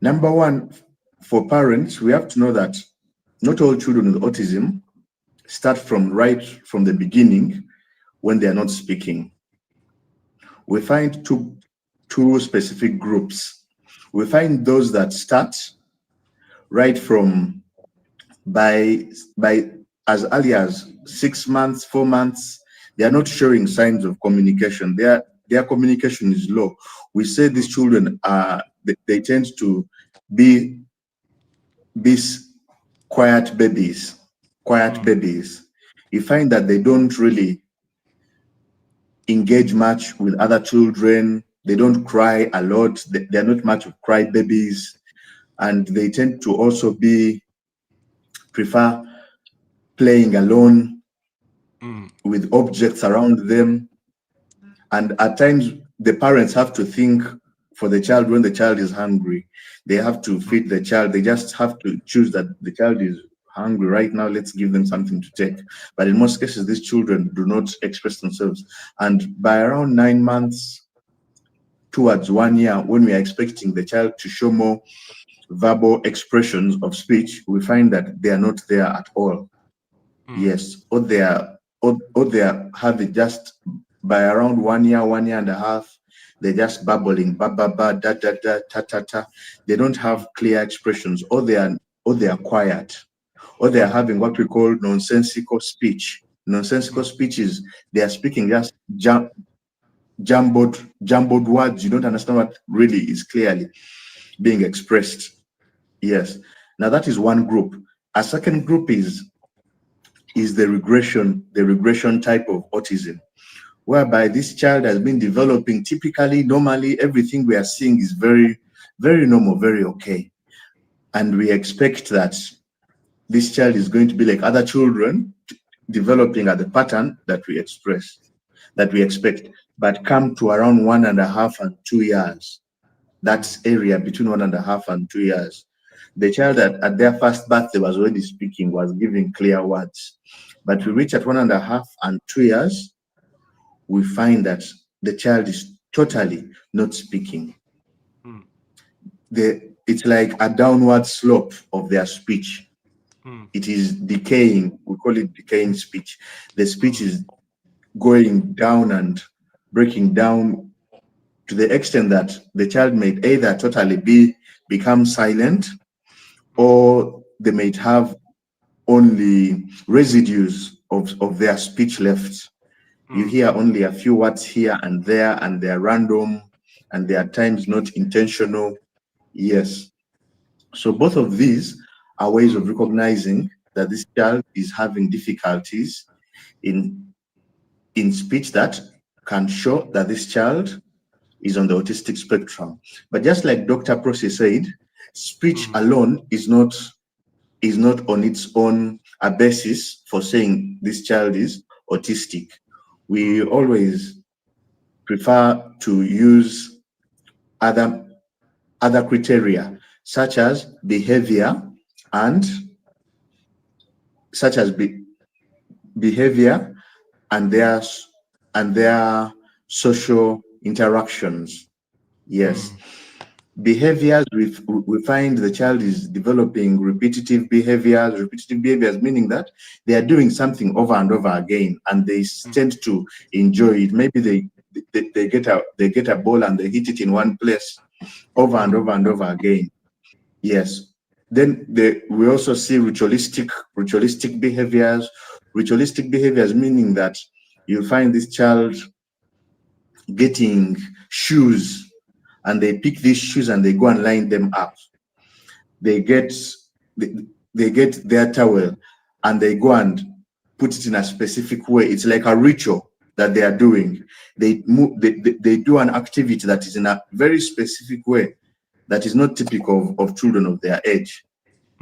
Number one, for parents, we have to know that not all children with autism start right from the beginning when they are not speaking. We find two specific groups. We find those that start right from by as early as 6 months, 4 months. They are not showing signs of communication. Their communication is low. We say these children they tend to be these quiet babies. You find that they don't really engage much with other children. They don't cry a lot. They're not much of cry babies. And they tend to also prefer playing alone with objects around them. And at times, the parents have to think for the child when the child is hungry. They have to feed the child. They just have to choose that the child is hungry right now, let's give them something to take. But in most cases, these children do not express themselves. And by around 9 months towards 1 year, when we are expecting the child to show more verbal expressions of speech, we find that they are not there at all. Yes, or they are having just by around 1 year, 1 year and a half, they're just babbling, ba ba ba, da da da, ta ta ta. They don't have clear expressions, or they are quiet, or they are having what we call nonsensical speech. Nonsensical speech is they are speaking just jumbled words. You don't understand what really is clearly being expressed. Yes. Now that is one group. A second group is the regression type of autism, whereby this child has been developing typically, normally, everything we are seeing is very, very normal, very okay. And we expect that this child is going to be like other children, developing at the pattern that we expect, but come to around 1.5 and 2 years. That's area between 1.5 and 2 years. The child at their first birthday was already speaking, was giving clear words. But we reach at 1.5 and 2 years, we find that the child is totally not speaking. It's like a downward slope of their speech. It is decaying. We call it decaying speech. The speech is going down and breaking down to the extent that the child may either totally become silent, or they might have only residues of their speech left. You hear only a few words here and there, and they're random, and they are at times not intentional. Yes. So both of these are ways of recognizing that this child is having difficulties in speech that can show that this child is on the autistic spectrum. But just like Dr. Prosy said, speech alone is not on its own a basis for saying this child is autistic. We always prefer to use other criteria, such as behavior and behavior and their social interactions. Yes. Behaviors, we find the child is developing repetitive behaviors, meaning that they are doing something over and over again, and they tend to enjoy it. Maybe they get a ball and they hit it in one place over and over and over again. Yes. Then we also see ritualistic behaviors. Ritualistic behaviors meaning that you find this child getting shoes, and they pick these shoes and they go and line them up. They get their towel and they go and put it in a specific way. It's like a ritual that they are doing. They do an activity that is in a very specific way that is not typical of children of their age.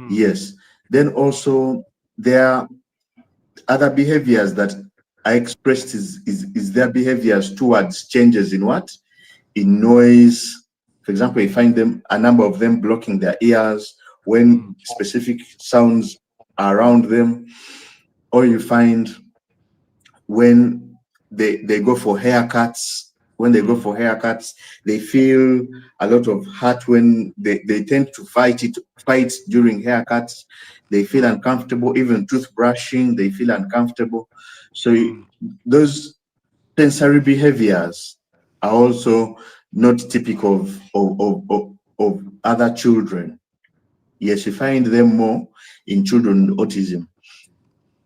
Yes. Then also there are other behaviors that I expressed is their behaviors towards changes in what? In noise. For example, you find a number of them blocking their ears when specific sounds are around them, or you find when they go for haircuts. When they go for haircuts, they feel a lot of hurt when they tend to fight during haircuts. They feel uncomfortable. Even toothbrushing, they feel uncomfortable. So those sensory behaviors are also not typical of other children. Yes, you find them more in children with autism.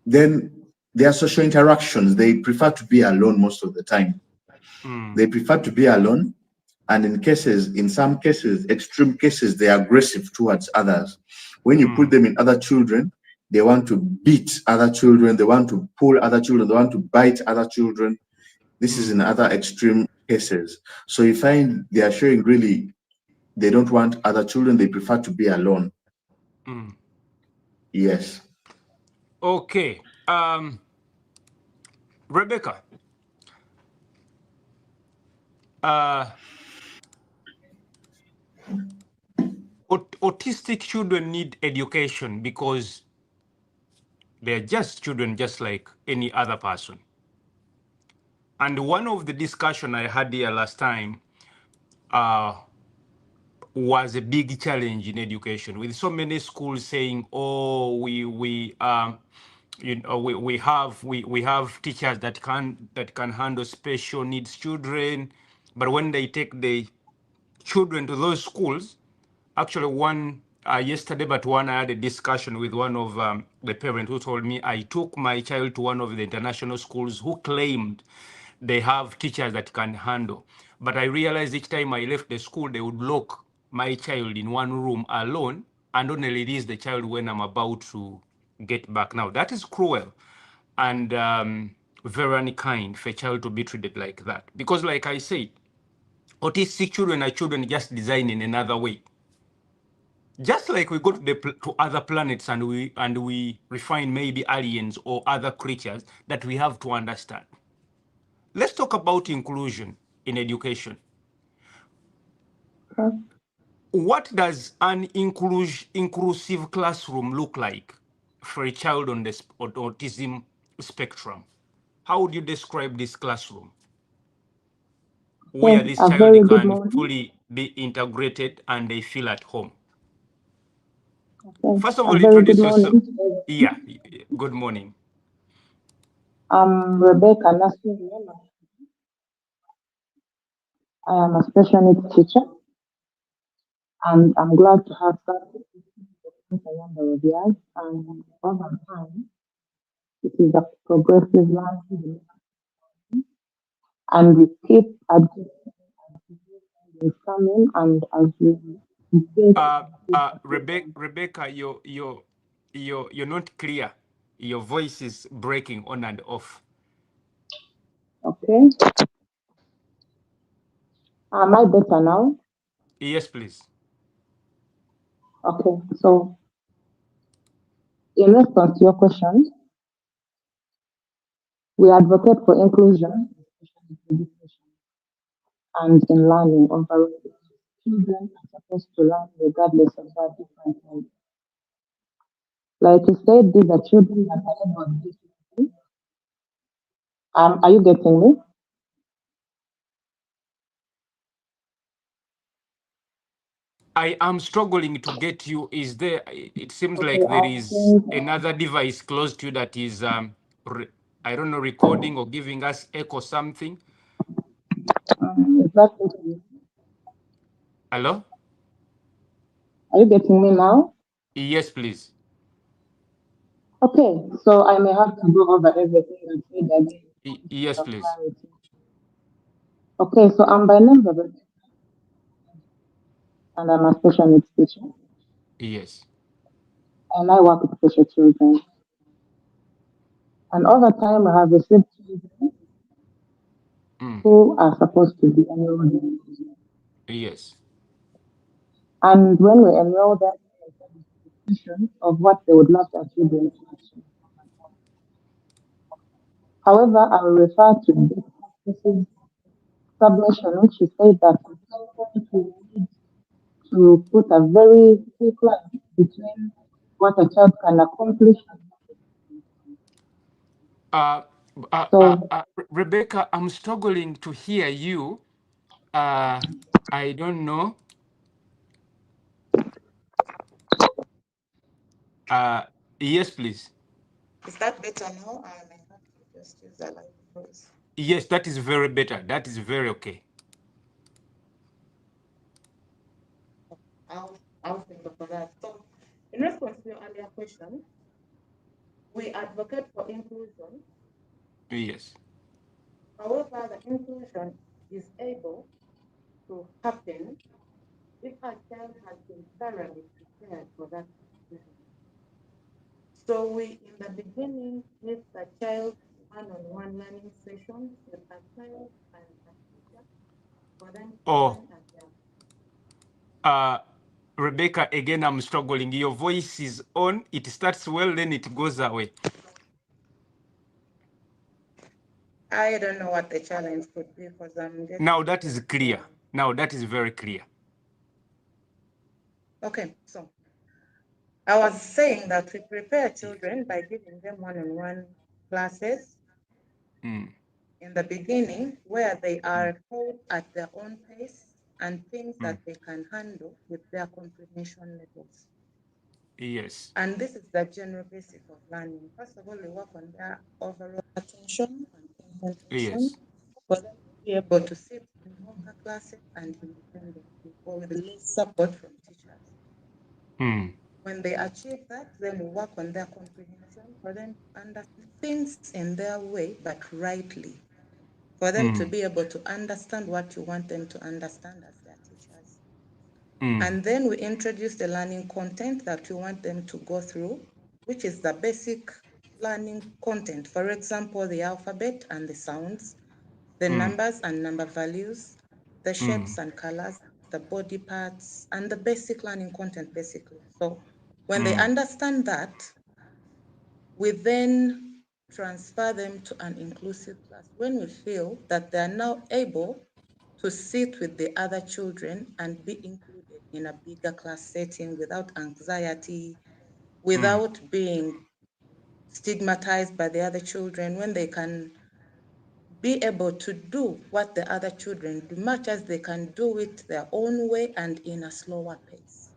Then their social interactions, they prefer to be alone most of the time. They prefer to be alone, and in some cases, extreme cases, they are aggressive towards others. When you put them in other children, they want to beat other children, they want to pull other children, they want to bite other children. This is in other extreme cases. So you find they are showing really they don't want other children, they prefer to be alone. Yes. Okay. Rebecca, autistic children need education because they're just children, just like any other person. And one of the discussion I had here last time was a big challenge in education, with so many schools saying, "Oh, we have teachers that can handle special needs children," but when they take the children to those schools, actually one yesterday, but one I had a discussion with one of the parents who told me, I took my child to one of the international schools who claimed they have teachers that can handle. But I realized each time I left the school, they would lock my child in one room alone and only release the child when I'm about to get back. Now, that is cruel and very unkind for a child to be treated like that. Because like I said, autistic children are children just designed in another way. Just like we go to other planets and we refine maybe aliens or other creatures that we have to understand. Let's talk about inclusion in education. What does an inclusive classroom look like for a child on the autism spectrum? How would you describe this classroom where this A child very good can morning. fully be integrated and they feel at home? Yes, First of a all, very good introduce yourself. morning. Yeah, good morning. I'm Rebecca Nasir. I am a special needs teacher, and I'm glad to have started since a number of years. And over time, it is a progressive learning, and we keep adjusting as coming and as we get. Rebecca, you're not clear. Your voice is breaking on and off. Okay. Am I better now? Yes, please. Okay. So, in response to your question, we advocate for inclusion and in learning overall. Children are supposed to learn regardless of their different needs. Like you said, these are children that are able to do. Are you getting me? I am struggling to get you. Is there? It seems Okay, like there I is think another device close to you that is, I don't know, recording or giving us echo something. is that okay? Hello? Are you getting me now? Yes, please. Okay, so I may have to go over everything and say that again Yes, for please. clarity. Okay, so I'm by name Rebecca, and I'm a special needs teacher, Yes. and I work with special children. And over time, I have received children Mm. who are supposed to be enrolled in. Yes. And when we enroll them, of what they would love their children to achieve. However, I will refer to this practices submission, which is said that at some point we need to put a very thick line between what a child can accomplish. Uh, So, Rebecca, I'm struggling to hear you. I don't know. Yes, please. is that better now? I may have to just use a live voice. Yes, that is very better. That is very okay. I'll think of that. So, in response to your earlier question, we advocate for inclusion. Yes. However, the inclusion is able to happen if a child has been thoroughly prepared for that inclusion. So we, in the beginning, give the child one-on-one learning sessions with a child and a teacher for them to Oh, learn at their. Rebecca, again, I'm struggling. Your voice is on. It starts well, then it goes away. I don't know what the challenge could be because I'm getting. Now that is clear. Now that is very clear. Okay, so I was saying that we prepare children by giving them one-on-one classes in the beginning where they are taught at their own pace and things that they can handle with their comprehension levels. Yes. And this is the general basic of learning. First of all, we work on their overall attention and concentration Yes. for them to be able to sit in longer classes and independently or with less support from teachers. When they achieve that, then we work on their comprehension for them to understand things in their way, but rightly, for them to be able to understand what you want them to understand as their teachers. And then we introduce the learning content that you want them to go through, which is the basic learning content. For example, the alphabet and the sounds, the numbers and number values, the shapes and colors, the body parts, and the basic learning content, basically. So when they understand that, we then transfer them to an inclusive class when we feel that they are now able to sit with the other children and be included in a bigger class setting without anxiety, without being stigmatized by the other children, when they can be able to do what the other children do, much as they can do it their own way and in a slower pace.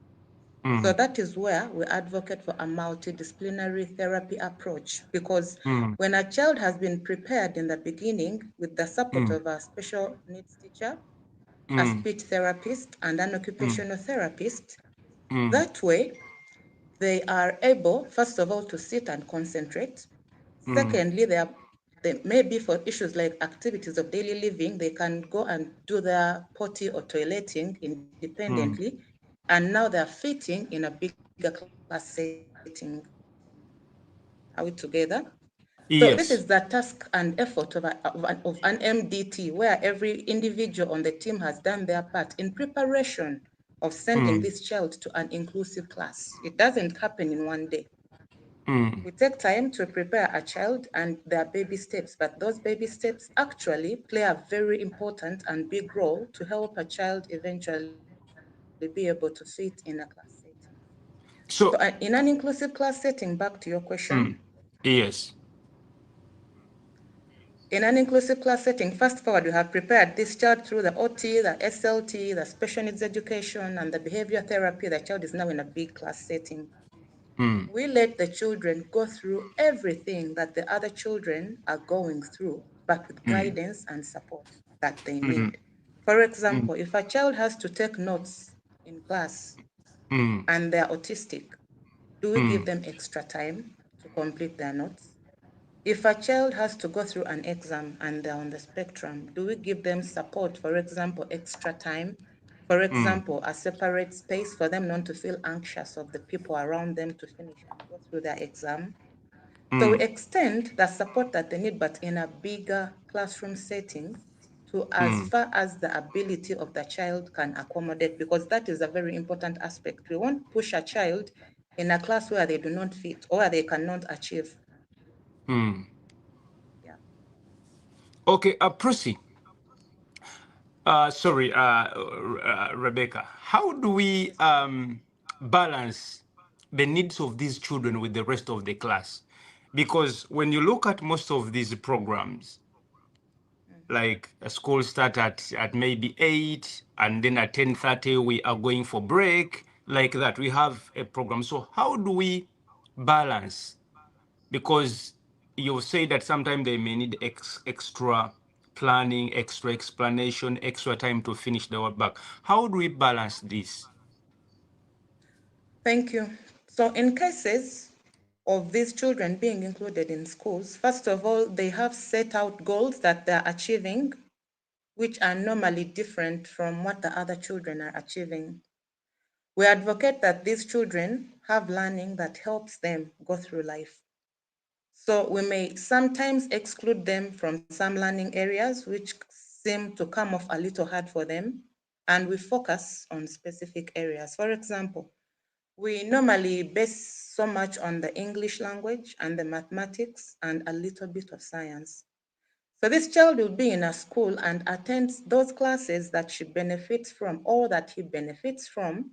So that is where we advocate for a multidisciplinary therapy approach, because when a child has been prepared in the beginning with the support of a special needs teacher, a speech therapist, and an occupational therapist. Mm. That way, they are able, first of all, to sit and concentrate. Secondly, they maybe for issues like activities of daily living, they can go and do their potty or toileting independently. And now they're fitting in a bigger class setting. Are we together? So this Yes. is the task and effort of an MDT, where every individual on the team has done their part in preparation of sending this child to an inclusive class. It doesn't happen in one day. We take time to prepare a child and their baby steps, but those baby steps actually play a very important and big role to help a child eventually be able to fit in a class setting. So So, in an inclusive class setting, back to your question, yes. in an inclusive class setting, fast forward, you have prepared this child through the OT, the SLT, the special needs education, and the behavior therapy. The child is now in a big class setting. We let the children go through everything that the other children are going through, but with guidance and support that they need. For example, if a child has to take notes in class and they're autistic, do we give them extra time to complete their notes? If a child has to go through an exam and they're on the spectrum, do we give them support, for example, extra time? For example, a separate space for them not to feel anxious of the people around them to finish and go through their exam. So we extend the support that they need, but in a bigger classroom setting to as far as the ability of the child can accommodate, because that is a very important aspect. We won't push a child in a class where they do not fit or where they cannot achieve. Yeah. Okay, Prissy. Sorry, Rebecca. How do we balance the needs of these children with the rest of the class? Because when you look at most of these programs, like a school start at maybe 8, and then at 10:30 we are going for break, like that. We have a program. So how do we balance? Because you say that sometimes they may need extra planning, extra explanation, extra time to finish the work. How do we balance this? Thank you. So in cases of these children being included in schools, first of all, they have set out goals that they're achieving, which are normally different from what the other children are achieving. We advocate that these children have learning that helps them go through life. So we may sometimes exclude them from some learning areas which seem to come off a little hard for them, and we focus on specific areas. For example, we normally base so much on the English language and the mathematics and a little bit of science. So this child will be in a school and attends those classes that she benefits from or that he benefits from.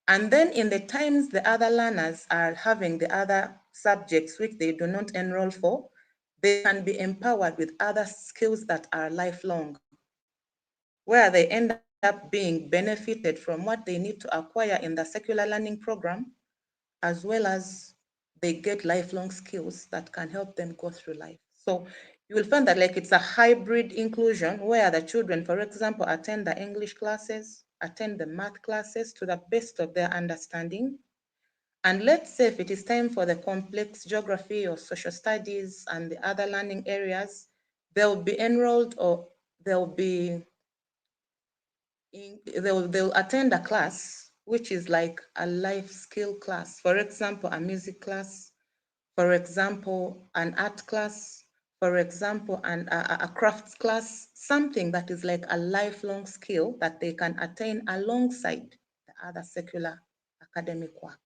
And then in the times the other learners are having the other subjects which they do not enroll for, they can be empowered with other skills that are lifelong, where they end up being benefited from what they need to acquire in the secular learning program, as well as they get lifelong skills that can help them go through life. So you will find that like it's a hybrid inclusion where the children, for example, attend the English classes, attend the math classes to the best of their understanding. And let's say if it is time for the complex geography or social studies and the other learning areas, they'll be enrolled or they'll attend a class which is like a life skill class. For example, a music class, for example, an art class, for example, a crafts class, something that is like a lifelong skill that they can attain alongside the other secular academic work.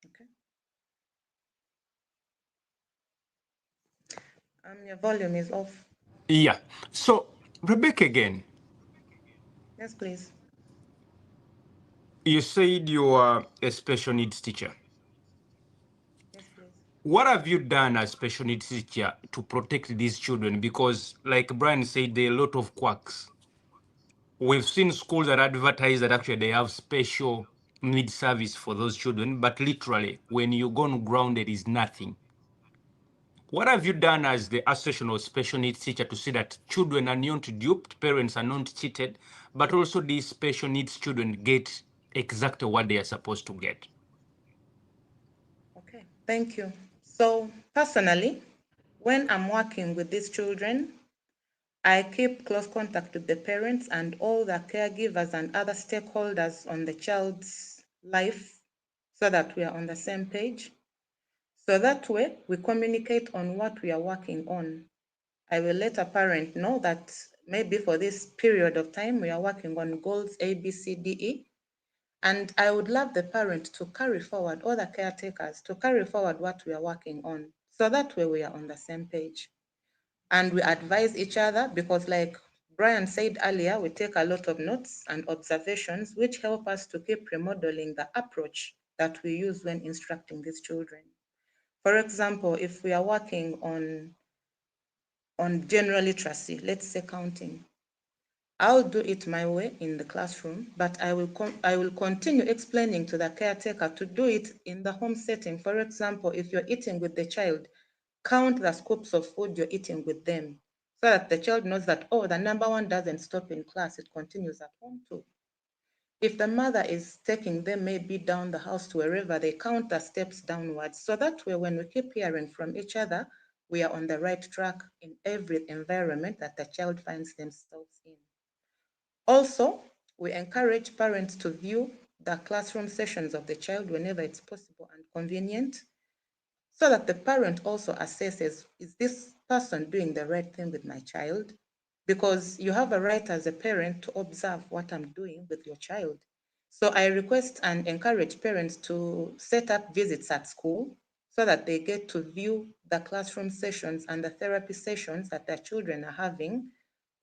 Okay. Your volume is off. Yeah. So, Rebecca, again, Yes, please. you said you are a special needs teacher. Yes, please. What have you done as special needs teacher to protect these children? Because, like Brian said, there are a lot of quacks. We've seen schools that advertise that actually they have special need service for those children, but literally, when you go on ground, there is nothing. What have you done as the Association of Special Needs Teacher to see that children are not duped, parents are not cheated, but also these special needs children get exactly what they are supposed to get? Okay, thank you. So personally, when I'm working with these children, I keep close contact with the parents and all the caregivers and other stakeholders on the child's life so that we are on the same page. So that way we communicate on what we are working on. I will let a parent know that maybe for this period of time, we are working on goals A, B, C, D, E. And I would love the parent to carry forward, or the caretakers to carry forward what we are working on. So that way we are on the same page. And we advise each other because, like Brian said earlier, we take a lot of notes and observations which help us to keep remodeling the approach that we use when instructing these children. For example, if we are working on general literacy, let's say counting, I'll do it my way in the classroom, but I will continue explaining to the caretaker to do it in the home setting. For example, if you're eating with the child, count the scoops of food you're eating with them so that the child knows that, oh, the number one doesn't stop in class, it continues at home too. If the mother is taking them maybe down the house to wherever, they count the steps downwards. So that way, when we keep hearing from each other, we are on the right track in every environment that the child finds themselves in. Also, we encourage parents to view the classroom sessions of the child whenever it's possible and convenient, so that the parent also assesses, is this person doing the right thing with my child? Because you have a right as a parent to observe what I'm doing with your child. So I request and encourage parents to set up visits at school so that they get to view the classroom sessions and the therapy sessions that their children are having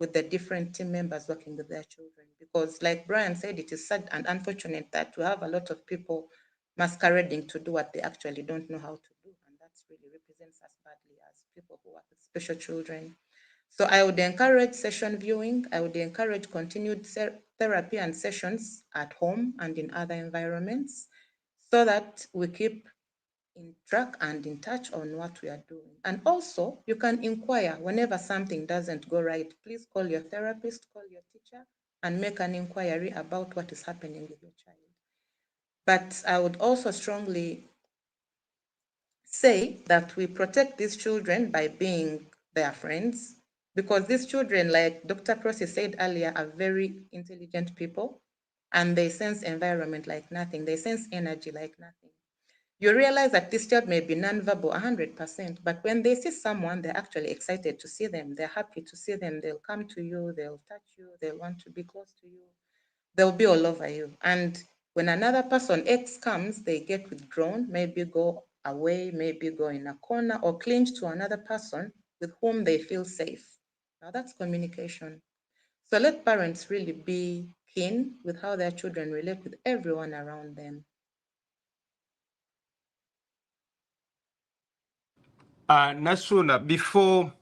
with the different team members working with their children. Because like Brian said, it is sad and unfortunate that we have a lot of people masquerading to do what they actually don't know how to do. And that really represents us badly as people who work with special children. So I would encourage session viewing. I would encourage continued therapy and sessions at home and in other environments so that we keep in track and in touch on what we are doing. And also, you can inquire whenever something doesn't go right. Please call your therapist, call your teacher, and make an inquiry about what is happening with your child. But I would also strongly say that we protect these children by being their friends, because these children, like Dr. Crossi said earlier, are very intelligent people and they sense environment like nothing. They sense energy like nothing. You realize that this child may be nonverbal 100%, but when they see someone, they're actually excited to see them. They're happy to see them. They'll come to you, they'll touch you, they'll want to be close to you. They'll be all over you. And when another person X comes, they get withdrawn, maybe go away, maybe go in a corner or cling to another person with whom they feel safe. Now that's communication. So let parents really be keen with how their children relate with everyone around them. Nasruna, before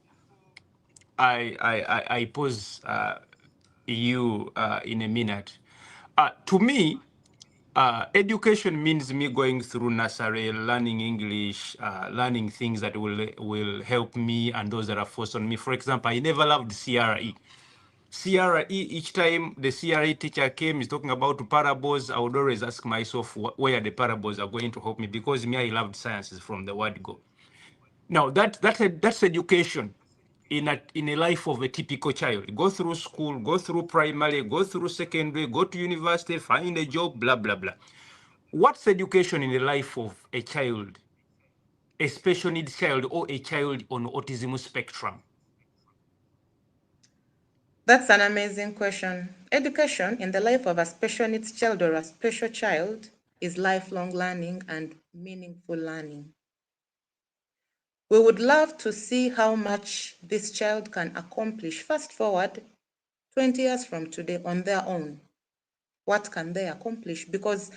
I pose you in a minute, to me, education means me going through nursery, learning English, learning things that will help me and those that are forced on me. For example, I never loved CRE. CRE, each time the CRE teacher came, is talking about parables, I would always ask myself where the parables are going to help me, because me, I loved sciences from the word go. Now, that's education in a life of a typical child. Go through school, go through primary, go through secondary, go to university, find a job, blah, blah, blah. What's education in the life of a child, a special needs child, or a child on autism spectrum? That's an amazing question. Education in the life of a special needs child or a special child is lifelong learning and meaningful learning. We would love to see how much this child can accomplish. Fast forward 20 years from today on their own. What can they accomplish? Because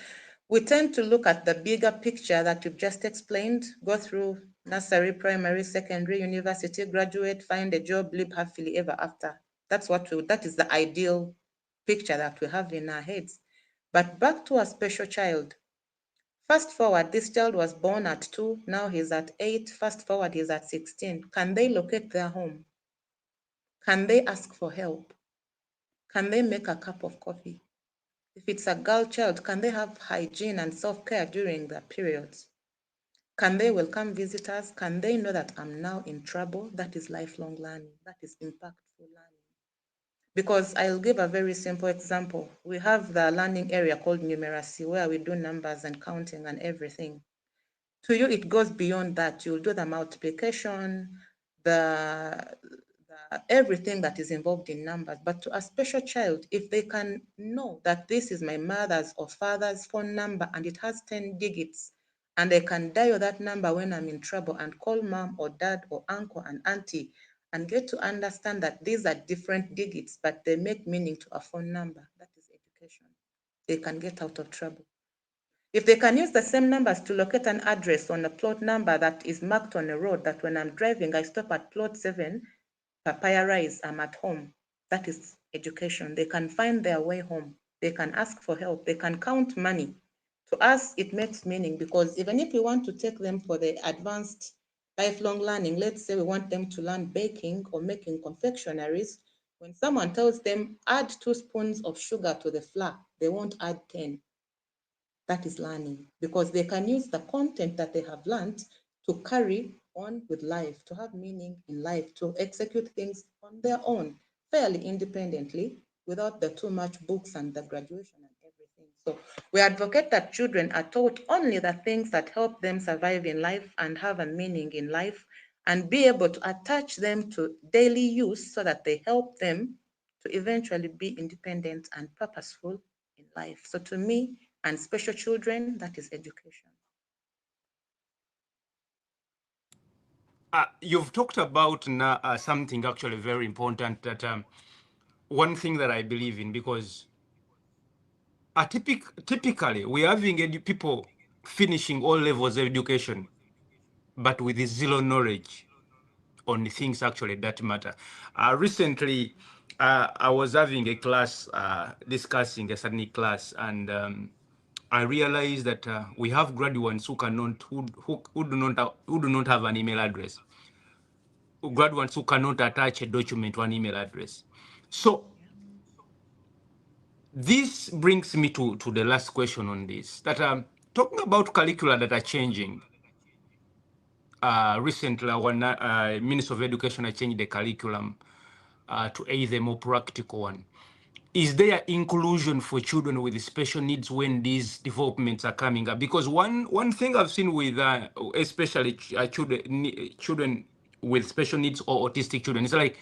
we tend to look at the bigger picture that you've just explained, go through nursery, primary, secondary, university, graduate, find a job, live happily ever after. That is the ideal picture that we have in our heads. But back to a special child. Fast forward, this child was born at 2, now he's at 8. Fast forward, he's at 16. Can they locate their home? Can they ask for help? Can they make a cup of coffee? If it's a girl child, can they have hygiene and self-care during their periods? Can they welcome visitors? Can they know that I'm now in trouble? That is lifelong learning. That is impactful learning. Because I'll give a very simple example. We have the learning area called numeracy, where we do numbers and counting and everything. To you, it goes beyond that. You'll do the multiplication, the everything that is involved in numbers. But to a special child, if they can know that this is my mother's or father's phone number and it has 10 digits, and I can dial that number when I'm in trouble and call mom or dad or uncle and auntie and get to understand that these are different digits, but they make meaning to a phone number, that is education. They can get out of trouble. If they can use the same numbers to locate an address on a plot number that is marked on a road, that when I'm driving, I stop at plot 7, papaya rice, I'm at home. That is education. They can find their way home. They can ask for help. They can count money. To us, it makes meaning, because even if we want to take them for the advanced lifelong learning, let's say we want them to learn baking or making confectionaries, when someone tells them add 2 spoons of sugar to the flour, they won't add 10. That is learning, because they can use the content that they have learned to carry on with life, to have meaning in life, to execute things on their own, fairly independently, without the too much books and the graduation and everything. So we advocate that children are taught only the things that help them survive in life and have a meaning in life, and be able to attach them to daily use so that they help them to eventually be independent and purposeful in life. So to me, and special children, that is education. You've talked about something actually very important, that one thing that I believe in, because typically we're having people finishing all levels of education, but with zero knowledge on the things actually that matter. Recently, I was having a class discussing a certain class, and I realized that we have graduates who cannot, who do not have an email address. Graduates who cannot attach a document to an email address. So this brings me to the last question on this, that talking about curricula that are changing. Recently, our Minister of Education has changed the curriculum to a more practical one. Is there with for children with special needs when these developments are coming up? Because one thing I've seen with especially children with special needs or autistic children, it's like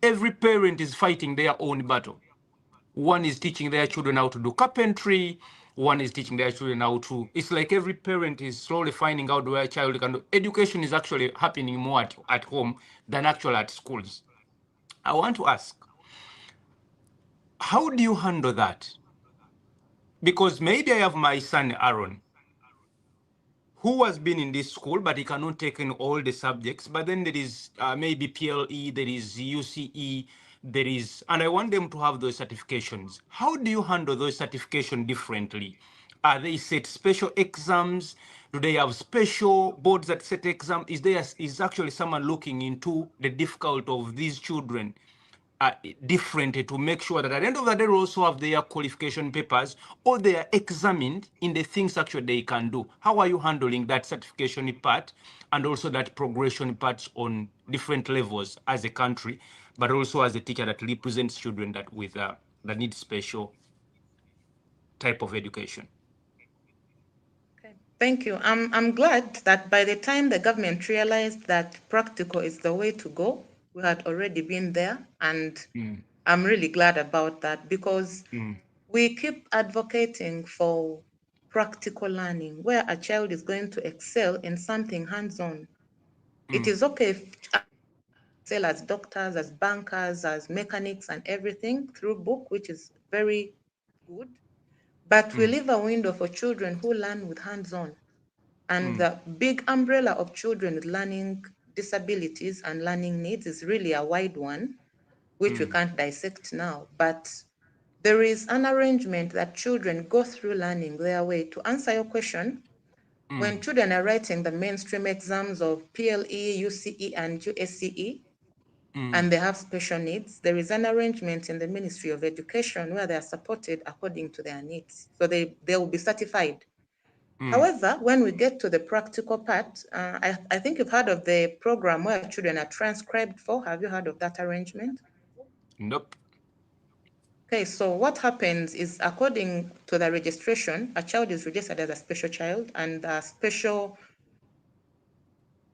every parent is fighting their own battle. One is teaching their children how to do carpentry. One is teaching their children how to. It's like every parent is slowly finding out where a child can do. Education is actually happening more at home than actually at schools. I want to ask, how do you handle that? Because maybe I have my son Aaron, who has been in this school, but he cannot take in all the subjects. But then there is maybe PLE, there is UCE, there is, and I want them to have those certifications. How do you handle those certifications differently? Are they set special exams? Do they have special boards that set exam? Is actually someone looking into the difficulty of these children different to make sure that at the end of the day, they also have their qualification papers, or they are examined in the things actually they can do? How are you handling that certification part and also that progression parts on different levels as a country, but also as a teacher that represents children that with that need special type of education? Okay, thank you. I'm glad that by the time the government realized that practical is the way to go, we had already been there, and I'm really glad about that, because we keep advocating for practical learning where a child is going to excel in something hands-on. It is okay if excel as doctors, as bankers, as mechanics and everything through book, which is very good. But we leave a window for children who learn with hands-on. And the big umbrella of children with learning disabilities and learning needs is really a wide one, which we can't dissect now. But There is an arrangement that children go through learning their way. To answer your question, when children are writing the mainstream exams of PLE, UCE, and USCE, and they have special needs, there is an arrangement in the Ministry of Education where they are supported according to their needs. So they will be certified. However, when we get to the practical part, I think you've heard of the program where children are transcribed for. Have you heard of that arrangement? Nope. Okay, so what happens is, according to the registration, a child is registered as a special child, and special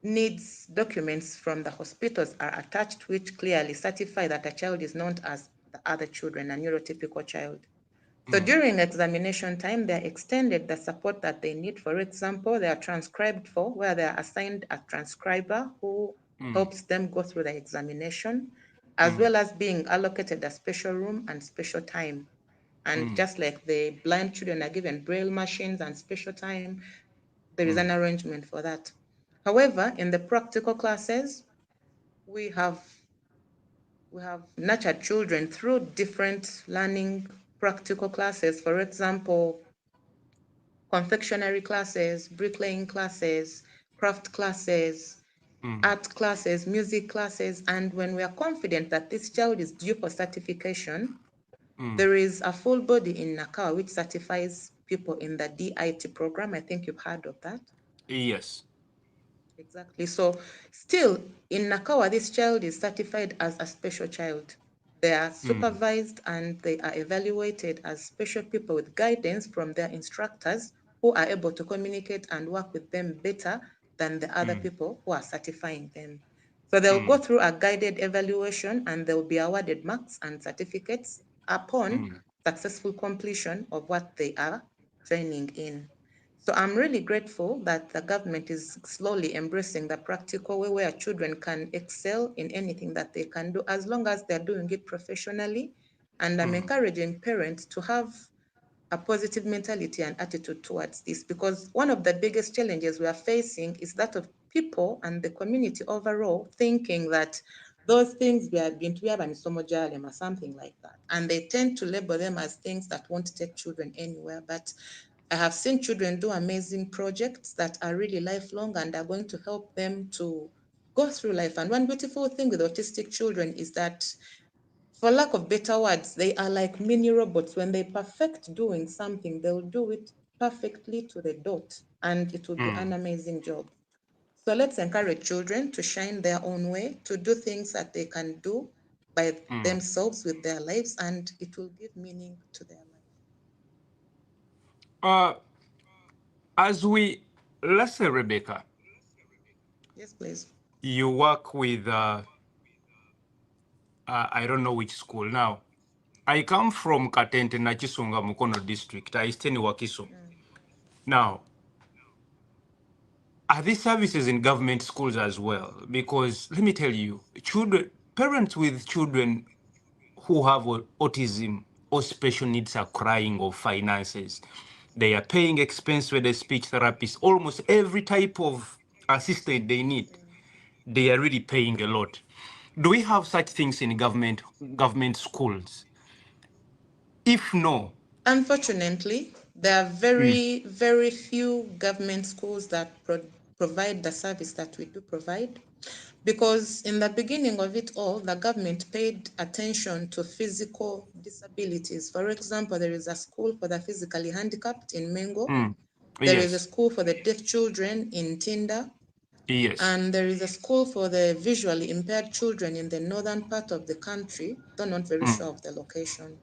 needs documents from the hospitals are attached, which clearly certify that a child is not as the other children, a neurotypical child. So during examination time, they're extended the support that they need. For example, they are transcribed for, where they are assigned a transcriber who helps them go through the examination, as well as being allocated a special room and special time. And just like the blind children are given braille machines and special time, there is an arrangement for that. However, in the practical classes, we have nurtured children through different learning practical classes. For example, confectionery classes, bricklaying classes, craft classes, art classes, music classes. And when we are confident that this child is due for certification, there is a full body in Nakao which certifies people in the DIT program. I think you've heard of that. Yes. Exactly. So still in Nakawa, this child is certified as a special child. They are supervised and they are evaluated as special people with guidance from their instructors who are able to communicate and work with them better than the other people who are certifying them. So they'll go through a guided evaluation and they'll be awarded marks and certificates upon successful completion of what they are training in. So I'm really grateful that the government is slowly embracing the practical way where children can excel in anything that they can do, as long as they're doing it professionally. And I'm encouraging parents to have a positive mentality and attitude towards this, because one of the biggest challenges we are facing is that of people and the community overall thinking that those things we are going to be or something like that. And they tend to label them as things that won't take children anywhere. But I have seen children do amazing projects that are really lifelong and are going to help them to go through life. And one beautiful thing with autistic children is that, for lack of better words, they are like mini robots. When they perfect doing something, they'll do it perfectly to the dot, and it will be an amazing job. So let's encourage children to shine their own way, to do things that they can do by themselves with their lives, and it will give meaning to their life. As we, let's say, Rebecca, Yes, please. you work with, I don't know which school now. I come from Katente na Chisonga Mukono district. I stay in Wakiso. Now, are these services in government schools as well? Because let me tell you, children, parents with children who have autism or special needs are crying of finances. They are paying expense with a speech therapist, almost every type of assistance they need. They are really paying a lot. Do we have such things in government schools? If no, Unfortunately, there are very, very few government schools that provide the service that we do provide, because in the beginning of it all, the government paid attention to physical disabilities. For example, there is a school for the physically handicapped in Mengo. There is a yes, school for the deaf children in Tinda. yes, And there is a school for the visually impaired children in the northern part of the country, though not very sure of the location.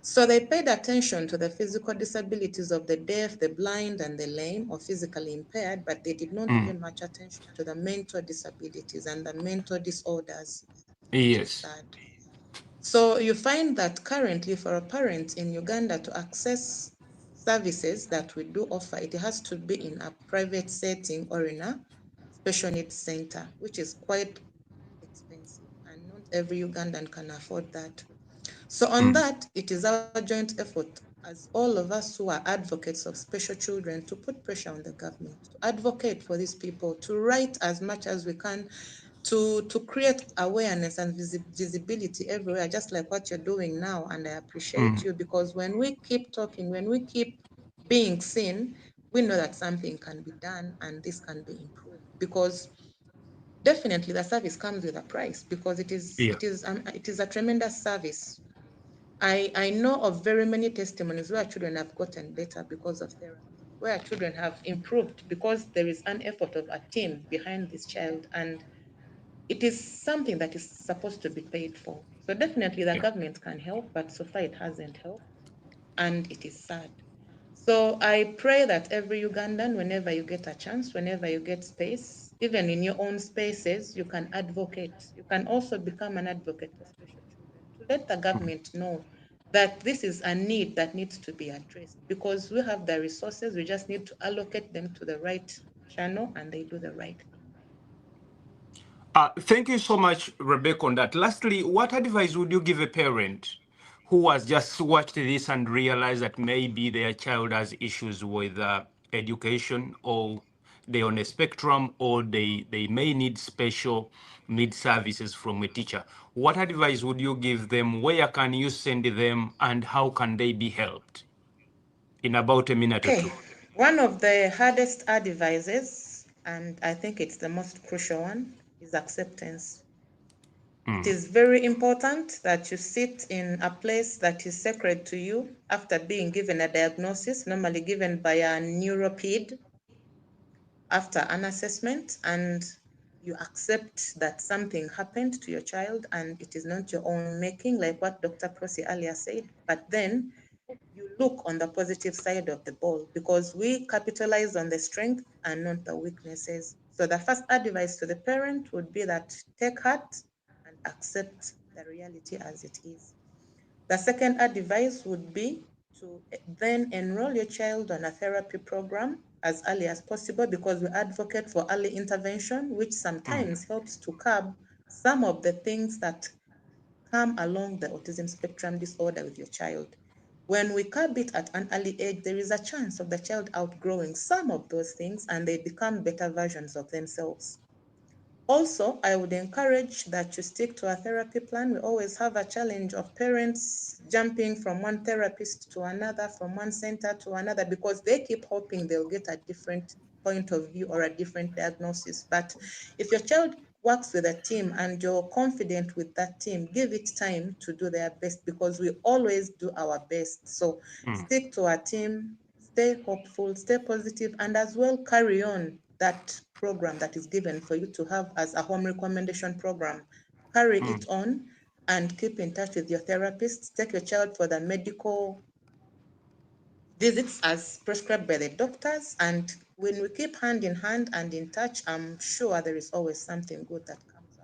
So they paid attention to the physical disabilities of the deaf, the blind, and the lame or physically impaired, but they did not pay much attention to the mental disabilities and the mental disorders, which is yes. sad. So you find that currently for a parent in Uganda to access services that we do offer, it has to be in a private setting or in a special needs center, which is quite expensive, and not every Ugandan can afford that. So on that, it is our joint effort as all of us who are advocates of special children to put pressure on the government, to advocate for these people, to write as much as we can to create awareness and visibility everywhere, just like what you're doing now. And I appreciate you, because when we keep talking, when we keep being seen, we know that something can be done and this can be improved, because definitely the service comes with a price, because it is a tremendous service. I know of very many testimonies where children have gotten better because of therapy, where children have improved because there is an effort of a team behind this child, and it is something that is supposed to be paid for. So definitely the government can help, but so far it hasn't helped, and it is sad. So I pray that every Ugandan, whenever you get a chance, whenever you get space, even in your own spaces, you can advocate. You can also become an advocate for special children, to let the government know that this is a need that needs to be addressed, because we have the resources, we just need to allocate them to the right channel and they do the right thing. Thank you so much, Rebecca, on that. Lastly, what advice would you give a parent who has just watched this and realized that maybe their child has issues with education, or they're on a spectrum, or they may need special needs services from a teacher? What advice would you give them? Where can you send them, and how can they be helped? In about a minute or two. One of the hardest advices, and I think it's the most crucial one, is acceptance. It is very important that you sit in a place that is sacred to you after being given a diagnosis, normally given by a neuroped, after an assessment, and you accept that something happened to your child and it is not your own making, like what Dr. Prosi earlier said, but then you look on the positive side of the ball, because we capitalize on the strength and not the weaknesses. So the first advice to the parent would be that take heart and accept the reality as it is. The second advice would be to then enroll your child on a therapy program as early as possible, because we advocate for early intervention, which sometimes helps to curb some of the things that come along the autism spectrum disorder with your child. When we curb it at an early age, there is a chance of the child outgrowing some of those things and they become better versions of themselves. Also, I would encourage that you stick to a therapy plan. We always have a challenge of parents jumping from one therapist to another, from one center to another, because they keep hoping they'll get a different point of view or a different diagnosis. But if your child works with a team and you're confident with that team, give it time to do their best, because we always do our best. So stick to our team, stay hopeful, stay positive, and as well carry on that program that is given for you to have as a home recommendation program. Carry it on and keep in touch with your therapist. Take your child for the medical visits as prescribed by the doctors. And when we keep hand in hand and in touch, I'm sure there is always something good that comes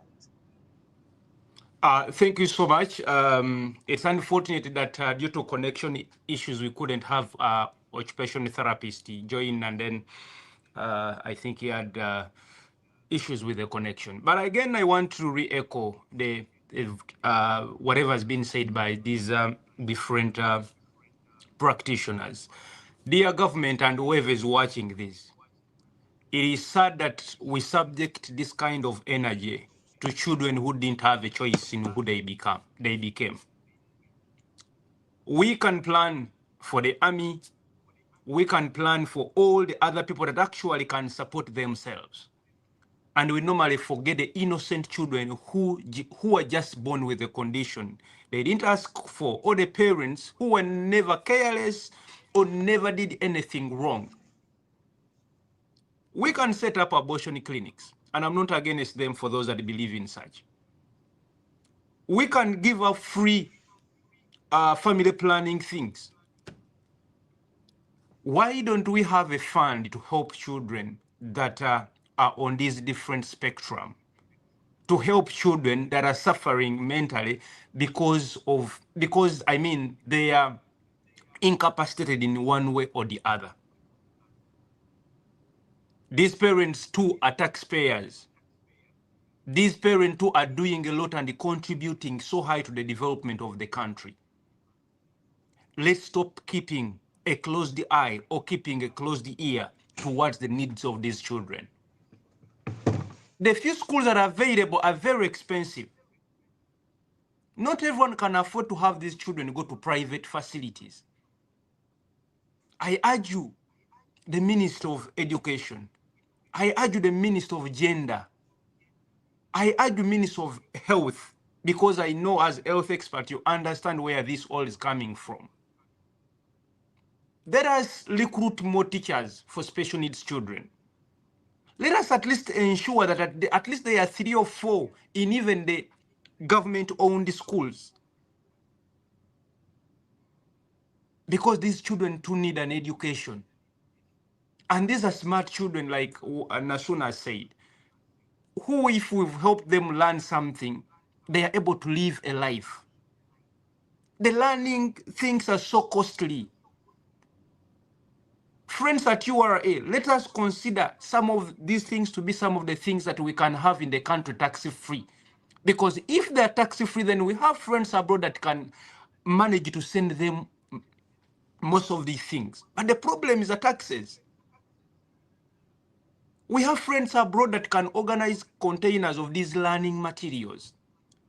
out. Thank you so much. It's unfortunate that due to connection issues, we couldn't have occupational therapist join, and then I think he had issues with the connection. But again, I want to re-echo the whatever has been said by these different practitioners. Dear government and whoever is watching this, it is sad that we subject this kind of energy to children who didn't have a choice in who they became. We can plan for the army, we can plan for all the other people that actually can support themselves. And we normally forget the innocent children who are just born with a condition they didn't ask for, or the parents who were never careless or never did anything wrong. We can set up abortion clinics, and I'm not against them for those that believe in such. We can give out free family planning things. Why don't we have a fund to help children that are on this different spectrum, to help children that are suffering mentally because I mean they are incapacitated in one way or the other? These parents too are taxpayers. These parents too are doing a lot and contributing so high to the development of the country. Let's stop keeping a closed eye or keeping a closed ear towards the needs of these children. The few schools that are available are very expensive. Not everyone can afford to have these children go to private facilities. I urge you, the Minister of Education, I urge you, the Minister of Gender, I urge the Minister of Health, because I know as health expert, you understand where this all is coming from. Let us recruit more teachers for special needs children. Let us at least ensure that at least there are 3 or 4 in even the government-owned schools. Because these children too need an education. And these are smart children, like Nasuna said, who, if we've helped them learn something, they are able to live a life. The learning things are so costly. Friends at URA, let us consider some of these things to be some of the things that we can have in the country tax-free. Because if they're tax-free, then we have friends abroad that can manage to send them most of these things. But the problem is the taxes. We have friends abroad that can organize containers of these learning materials.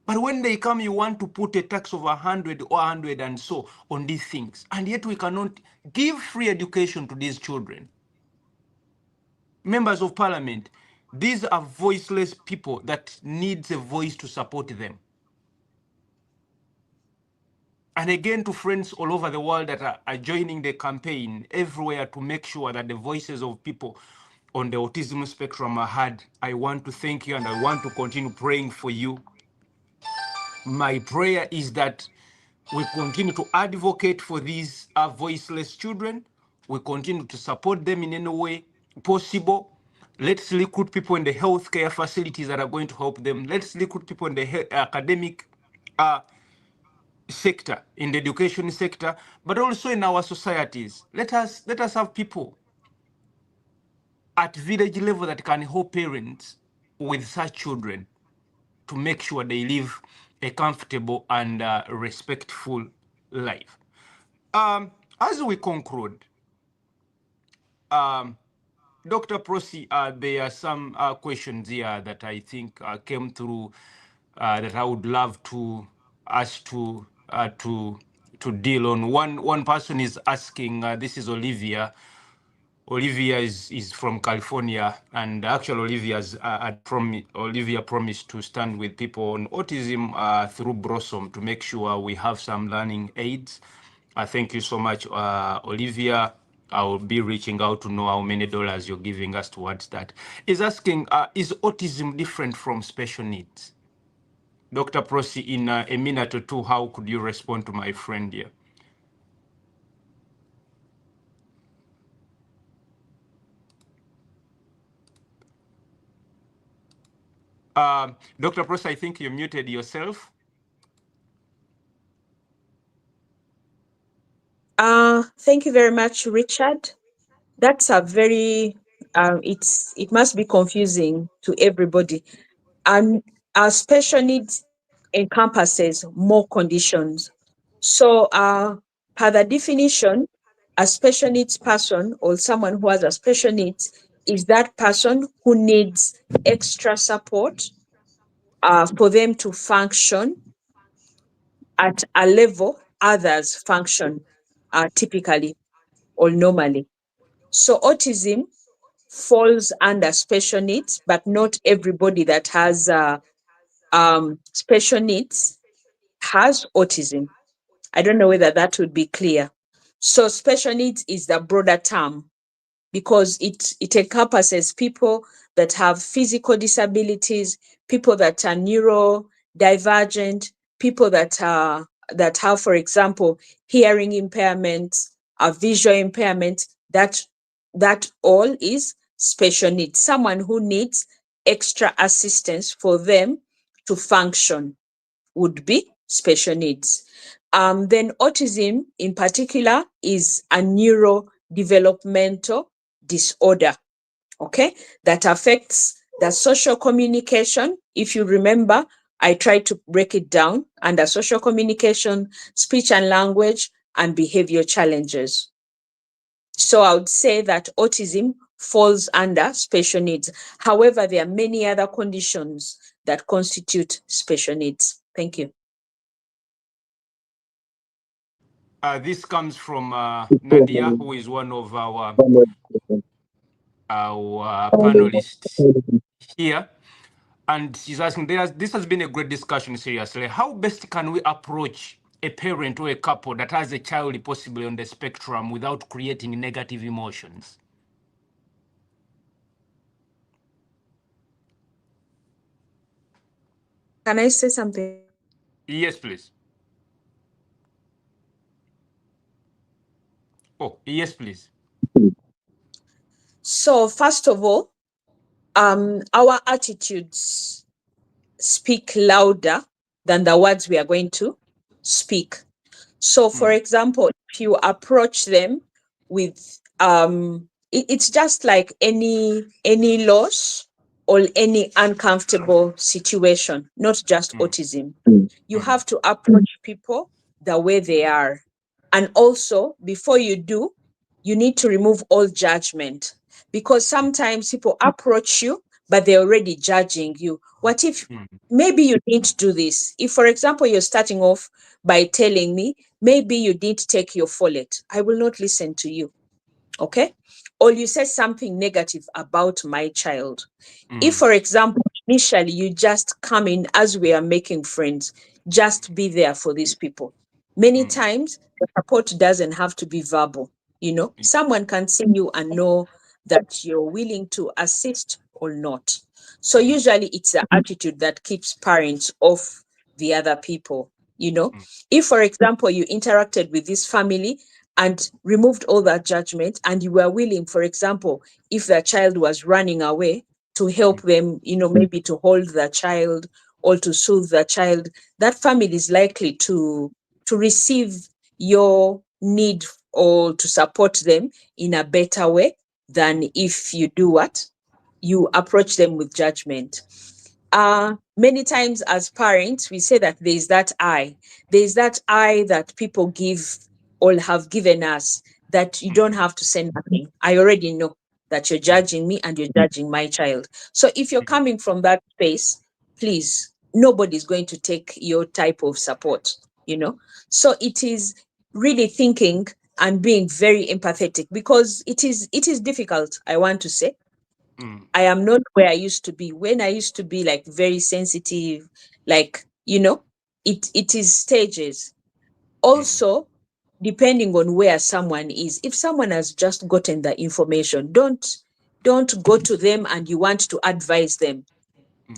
But when they come, you want to put a tax of 100 or 100 and so on these things. And yet we cannot give free education to these children. Members of Parliament, these are voiceless people that needs a voice to support them. And again, to friends all over the world that are joining the campaign everywhere to make sure that the voices of people on the autism spectrum are heard, I want to thank you and I want to continue praying for you. My prayer is that we continue to advocate for these voiceless children. We continue to support them in any way possible. Let's recruit people in the healthcare facilities that are going to help them. Let's recruit people in the academic sector, in the education sector, but also in our societies. Let us have people at village level that can help parents with such children to make sure they live a comfortable and respectful life. As we conclude, Dr. Prosi, there are some questions here that I think came through that I would love to us to deal on. One person is asking, this is Olivia. Olivia is from California, and actually Olivia promised to stand with people on autism through Blossom to make sure we have some learning aids. Thank you so much, Olivia. I will be reaching out to know how many dollars you're giving us towards that. Is asking, is autism different from special needs? Dr. Prosi, in a minute or two, how could you respond to my friend here? Dr. Prosi, I think you muted yourself. Thank you very much, Richard. That's a very, it must be confusing to everybody. And our special needs encompasses more conditions. So per the definition, a special needs person or someone who has a special needs is that person who needs extra support for them to function at a level others function typically or normally. So autism falls under special needs, but not everybody that has special needs has autism. I don't know whether that would be clear. So special needs is the broader term because it encompasses people that have physical disabilities, people that are neurodivergent, people that have, for example, hearing impairments, a visual impairment. That all is special needs. Someone who needs extra assistance for them to function would be special needs. Then autism in particular is a neurodevelopmental disorder, okay, that affects the social communication. If you remember, I tried to break it down under social communication, speech and language, and behavior challenges. So I would say that autism falls under special needs. However, there are many other conditions that constitute special needs. Thank you. This comes from Nadia, who is one of our panelists here. And she's asking, this has been a great discussion, seriously. How best can we approach a parent or a couple that has a child possibly on the spectrum without creating negative emotions? Can I say something? Yes, please. Oh, yes, please. So first of all, our attitudes speak louder than the words we are going to speak. So for example, if you approach them with it's just like any loss or any uncomfortable situation, not just autism. You have to approach people the way they are. And also, before you do, you need to remove all judgment, because sometimes people approach you, but they're already judging you. What if maybe you didn't do this? If, for example, you're starting off by telling me, maybe you didn't take your folate, I will not listen to you. Okay? Or you said something negative about my child. If, for example, initially you just come in as we are making friends, just be there for these people. Many times the support doesn't have to be verbal. You know, someone can see you and know that you're willing to assist or not. So usually it's the attitude that keeps parents off the other people. You know, if, for example, you interacted with this family and removed all that judgment, and you were willing, for example, if the child was running away, to help them, you know, maybe to hold the child or to soothe the child, that family is likely to receive your need or to support them in a better way than if you do what? You approach them with judgment. Many times as parents, we say that there's that I that people give or have given us, that you don't have to say nothing. I already know that you're judging me and you're judging my child. So if you're coming from that space, please, nobody's going to take your type of support, you know? So it is really thinking and being very empathetic, because it is difficult, I want to say. I am not where I used to be. When I used to be like very sensitive, like, you know, it is stages. Also, depending on where someone is, if someone has just gotten the information, don't go to them and you want to advise them.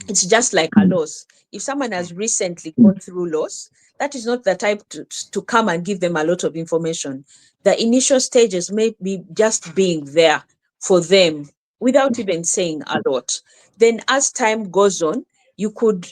It's just like a loss. If someone has recently gone through loss, that is not the type to come and give them a lot of information. The initial stages may be just being there for them without even saying a lot. Then as time goes on, you could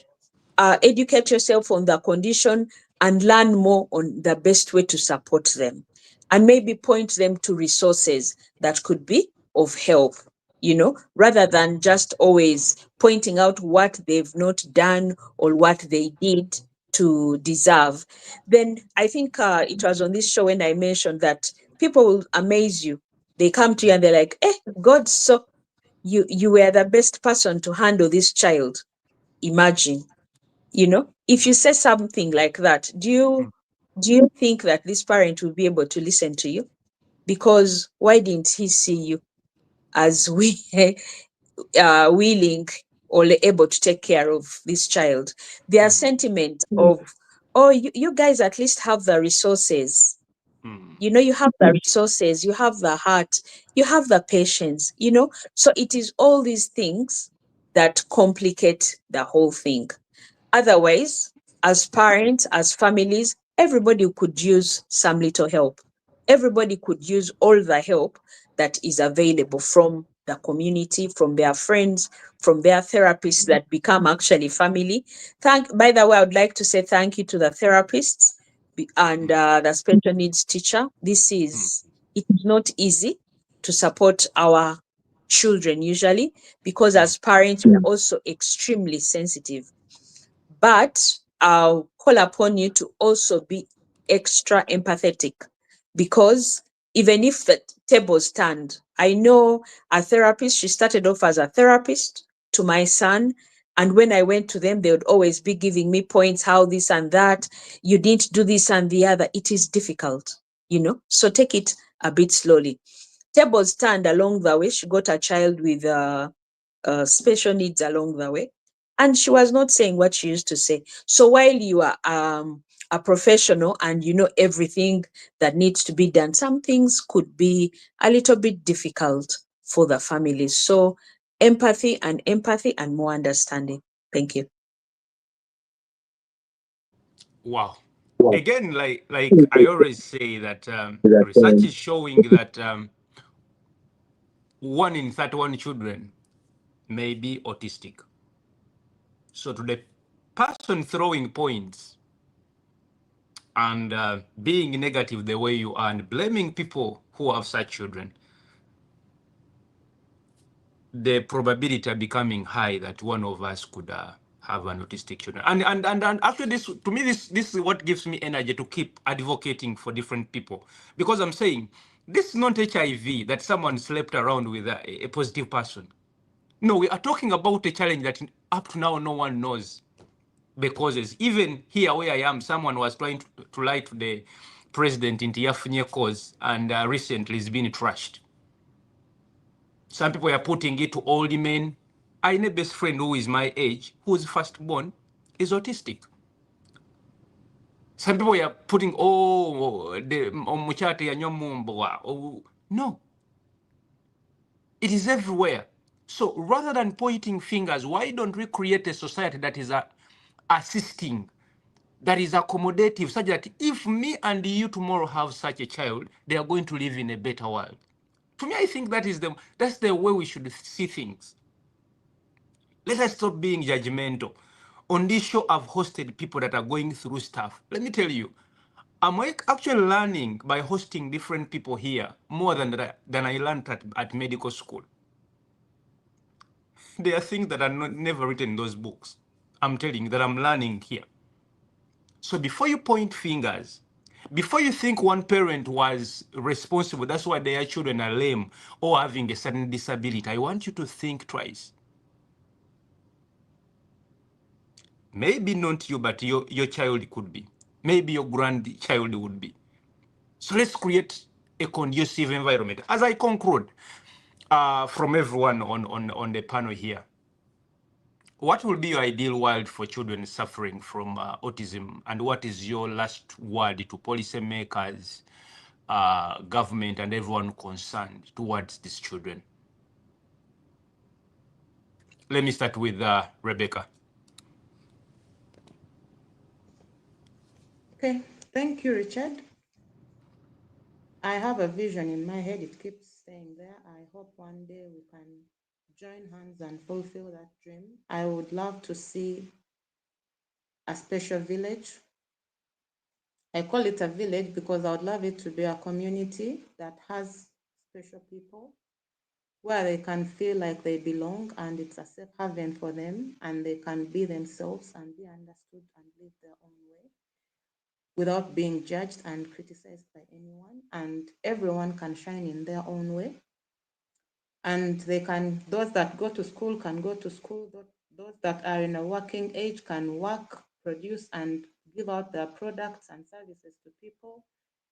educate yourself on the condition and learn more on the best way to support them, and maybe point them to resources that could be of help, you know, rather than just always pointing out what they've not done or what they did to deserve. Then I think it was on this show when I mentioned that people will amaze you. They come to you and they're like, God, so you were the best person to handle this child. Imagine. You know, if you say something like that, do you think that this parent will be able to listen to you? Because why didn't he see you as we willing or able to take care of this child? Their sentiment of, oh, you guys at least have the resources. You know, you have the resources, you have the heart, you have the patience, you know. So it is all these things that complicate the whole thing. Otherwise, as parents, as families, everybody could use some little help. Everybody could use all the help that is available from the community, from their friends, from their therapists that become actually family. By the way, I would like to say thank you to the therapists and the special needs teacher. It is not easy to support our children usually, because as parents, we're also extremely sensitive. But I'll call upon you to also be extra empathetic, because even if the tables turned. I know a therapist, she started off as a therapist to my son. And when I went to them, they would always be giving me points, how this and that, you didn't do this and the other. It is difficult, you know, so take it a bit slowly. Tables turned along the way. She got a child with special needs along the way. And she was not saying what she used to say. So while you are a professional and you know everything that needs to be done, some things could be a little bit difficult for the family. So empathy and more understanding. Thank you. Wow. Again, like I always say that research is showing that 1 in 31 children may be autistic. So to the person throwing points and being negative the way you are and blaming people who have such children, the probability of becoming high that one of us could have an autistic children. And actually, this to me, this is what gives me energy to keep advocating for different people, because I'm saying this is not HIV that someone slept around with a positive person. No, we are talking about a challenge that up to now no one knows the causes. Even here where I am, someone was trying to lie to the president in Tiafunye cause, and recently it's been trashed. Some people are putting it to old men. I know a best friend who is my age, whose firstborn is autistic. Some people are putting, oh, the muchate ya nyomumboa. Oh, no. It is everywhere. So rather than pointing fingers, why don't we create a society that is assisting, that is accommodative, such that if me and you tomorrow have such a child, they are going to live in a better world. To me, I think that's the way we should see things. Let us stop being judgmental. On this show, I've hosted people that are going through stuff. Let me tell you, I'm actually learning by hosting different people here more than I learned at medical school. There are things that are never written in those books. I'm telling you that I'm learning here. So before you point fingers, before you think one parent was responsible, that's why their children are lame or having a certain disability, I want you to think twice. Maybe not you, but your child could be. Maybe your grandchild would be. So let's create a conducive environment. As I conclude, from everyone on the panel here, what will be your ideal world for children suffering from autism? And what is your last word to policymakers, government, and everyone concerned towards these children? Let me start with Rebecca. Okay, thank you, Richard. I have a vision in my head. It keeps staying there. I hope one day we can join hands and fulfill that dream. I would love to see a special village. I call it a village because I would love it to be a community that has special people where they can feel like they belong and it's a safe haven for them and they can be themselves and be understood and live their own way without being judged and criticized by anyone, and everyone can shine in their own way. And those that go to school can go to school, those that are in a working age can work, produce, and give out their products and services to people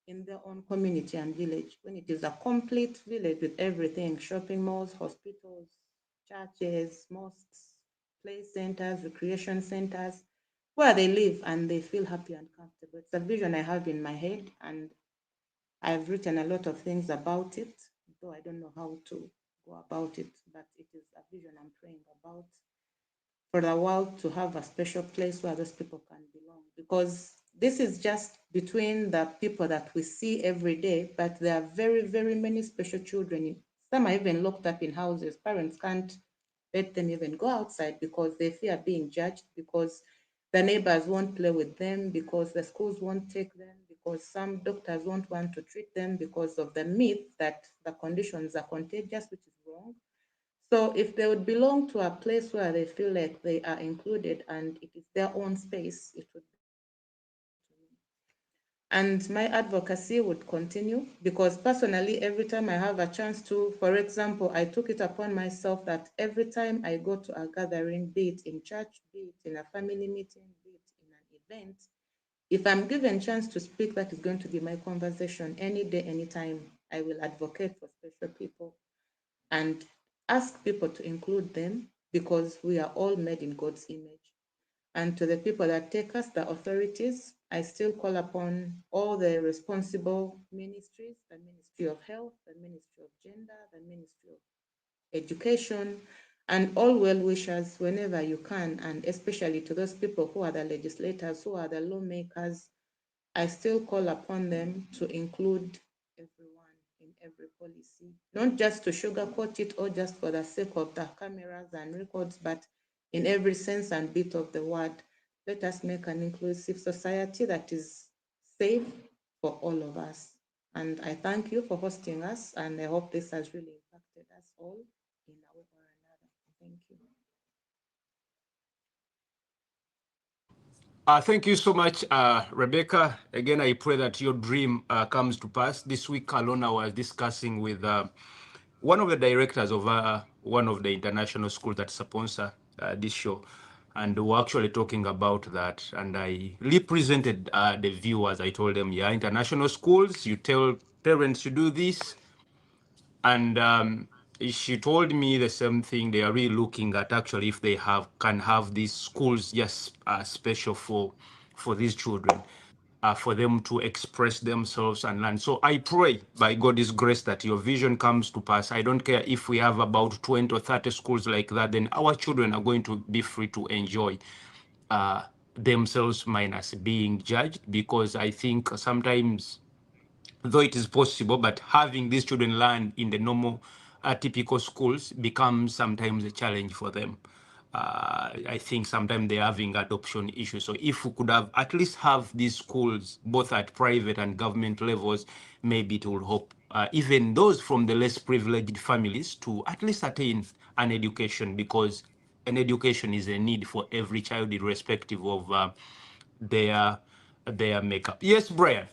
in their own community and village. When it is a complete village with everything, shopping malls, hospitals, churches, mosques, play centers, recreation centers, where they live and they feel happy and comfortable. It's a vision I have in my head, and I've written a lot of things about it, though I don't know how to go about it, but it is a vision I'm praying about for the world to have a special place where those people can belong. Because this is just between the people that we see every day, but there are very, very many special children. Some are even locked up in houses. Parents can't let them even go outside because they fear being judged, because the neighbors won't play with them, because the schools won't take them, because some doctors won't want to treat them because of the myth that the conditions are contagious, which is wrong. So if they would belong to a place where they feel like they are included and it is their own space, it would be a dream to me. And my advocacy would continue, because personally, every time I have a chance to, for example, I took it upon myself that every time I go to a gathering, be it in church, be it in a family meeting, be it in an event, if I'm given chance to speak, that is going to be my conversation any day, anytime. I will advocate for special people and ask people to include them, because we are all made in God's image. And to the people that take us, the authorities, I still call upon all the responsible ministries, the Ministry of Health, the Ministry of Gender, the Ministry of Education, and all well-wishers whenever you can, and especially to those people who are the legislators, who are the lawmakers, I still call upon them to include everyone in every policy, not just to sugarcoat it or just for the sake of the cameras and records, but in every sense and bit of the word. Let us make an inclusive society that is safe for all of us. And I thank you for hosting us, and I hope this has really impacted us all in a way or another. Thank you. Thank you so much, Rebecca. Again, I pray that your dream comes to pass. This week alone, I was discussing with one of the directors of one of the international schools that sponsor this show. And we're actually talking about that. And I represented the viewers. I told them, yeah, international schools, you tell parents to do this. And she told me the same thing. They are really looking at actually if they can have these schools just special for these children, for them to express themselves and learn. So I pray by God's grace that your vision comes to pass. I don't care if we have about 20 or 30 schools like that, then our children are going to be free to enjoy themselves minus being judged, because I think sometimes, though it is possible, but having these children learn in the normal typical schools becomes sometimes a challenge for them. I think sometimes they're having adoption issues. So if we could have at least have these schools both at private and government levels, maybe it will help even those from the less privileged families to at least attain an education, because an education is a need for every child irrespective of their makeup. Yes, Brian.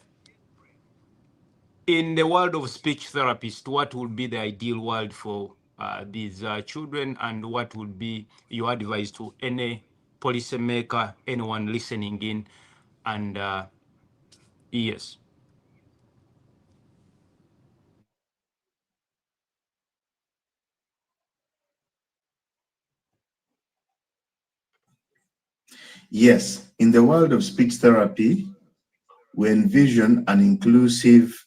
In the world of speech therapists, what would be the ideal world for these children, and what would be your advice to any policymaker, anyone listening in? And yes. Yes, in the world of speech therapy, we envision an inclusive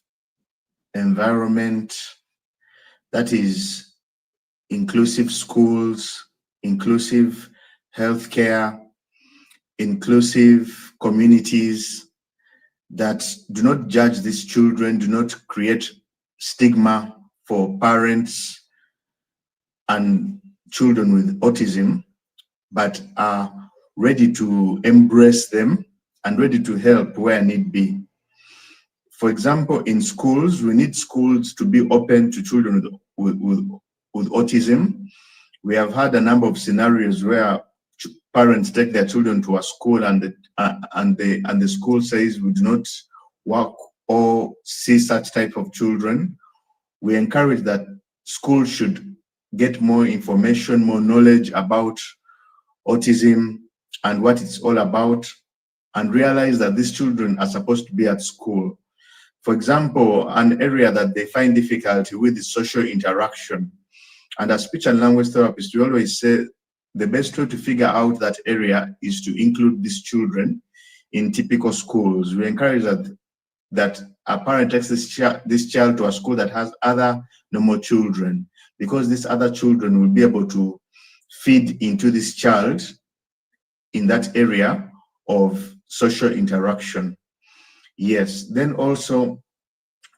environment that is inclusive schools, inclusive healthcare, inclusive communities that do not judge these children, do not create stigma for parents and children with autism, but are ready to embrace them and ready to help where need be. For example, in schools, we need schools to be open to children with autism. We have had a number of scenarios where parents take their children to a school and the school says we do not work or see such type of children. We encourage that schools should get more information, more knowledge about autism and what it's all about, and realize that these children are supposed to be at school. For example, an area that they find difficulty with is social interaction. And as speech and language therapists, we always say the best way to figure out that area is to include these children in typical schools. We encourage that a parent takes this child to a school that has other normal children, because these other children will be able to feed into this child in that area of social interaction. Yes, then also,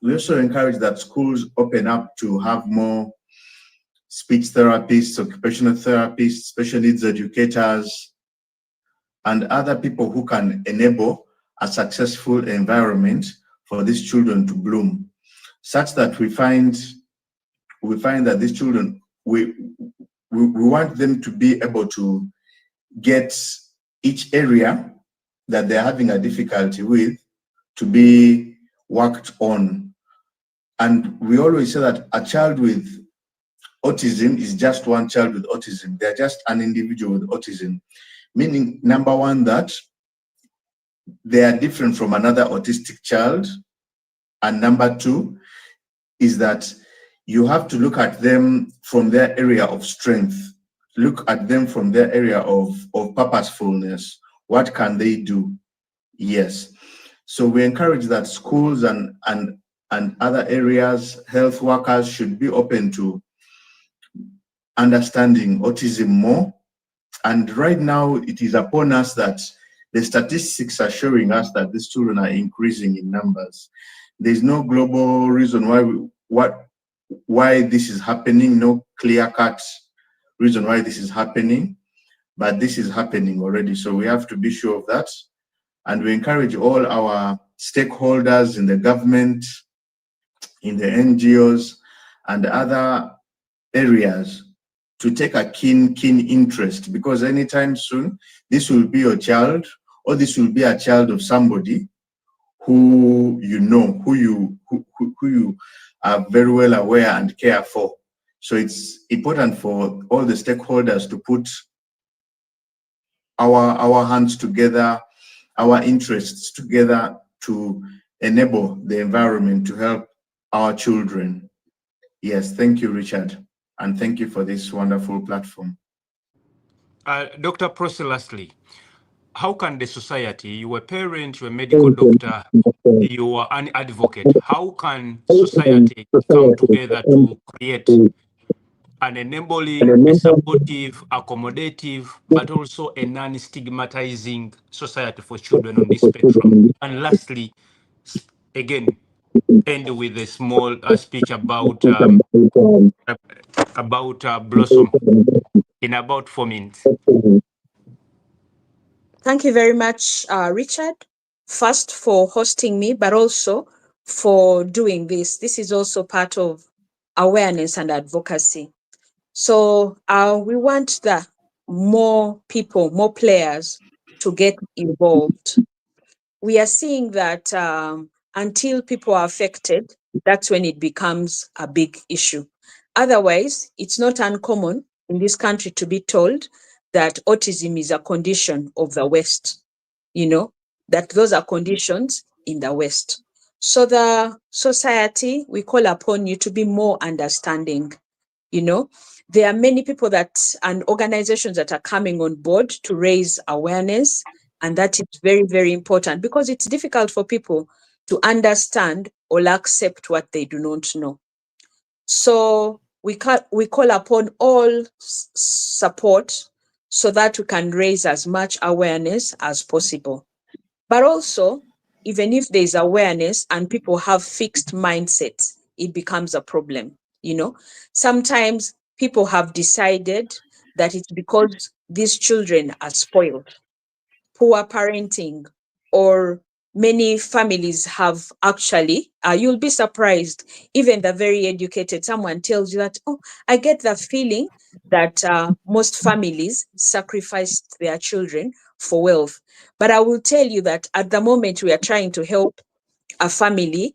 we also encourage that schools open up to have more speech therapists, occupational therapists, special needs educators, and other people who can enable a successful environment for these children to bloom, such that we find that these children, we want them to be able to get each area that they're having a difficulty with to be worked on. And we always say that a child with autism is just one child with autism. They're just an individual with autism. Meaning, number one, that they are different from another autistic child. And number two is that you have to look at them from their area of strength. Look at them from their area of purposefulness. What can they do? Yes. So we encourage that schools and other areas, health workers should be open to understanding autism more. And right now it is upon us that the statistics are showing us that these children are increasing in numbers. There's no global reason why this is happening, no clear-cut reason why this is happening, but this is happening already. So we have to be sure of that. And we encourage all our stakeholders in the government, in the NGOs, and other areas to take a keen interest, because anytime soon, this will be your child, or this will be a child of somebody who you know, who you are very well aware and care for. So it's important for all the stakeholders to put our hands together, our interests together to enable the environment to help our children. Yes, thank you, Richard. And thank you for this wonderful platform. Dr. Prosy, lastly, how can the society, you are a parent, you're a medical doctor, you are an advocate, how can society come together to create an enabling, a supportive, accommodative, but also a non-stigmatizing society for children on this spectrum? And lastly, again, end with a small speech about Blossom in about 4 minutes. Thank you very much, Richard, first for hosting me, but also for doing this. This is also part of awareness and advocacy. So we want the more people, more players to get involved. We are seeing that until people are affected, that's when it becomes a big issue. Otherwise, it's not uncommon in this country to be told that autism is a condition of the West, that those are conditions in the West. So the society, we call upon you to be more understanding. There are many people and organizations that are coming on board to raise awareness. And that is very, very important, because it's difficult for people to understand or accept what they do not know. So we call upon all support so that we can raise as much awareness as possible. But also, even if there's awareness and people have fixed mindsets, it becomes a problem. Sometimes people have decided that it's because these children are spoiled, poor parenting, or many families have actually, you'll be surprised, even the very educated, someone tells you that, oh, I get the feeling that most families sacrificed their children for wealth. But I will tell you that at the moment we are trying to help a family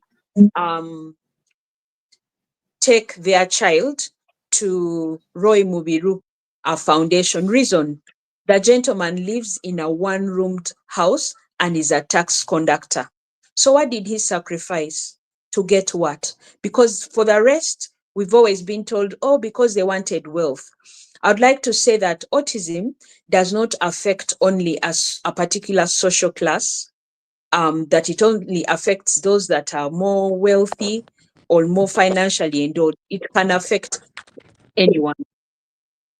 take their child to Roy Mubiru, a foundation. Reason: the gentleman lives in a one-roomed house and is a tax conductor. So what did he sacrifice to get what? Because for the rest, we've always been told, oh, because they wanted wealth. I'd like to say that autism does not affect only as a particular social class, that it only affects those that are more wealthy or more financially endowed. It can affect anyone.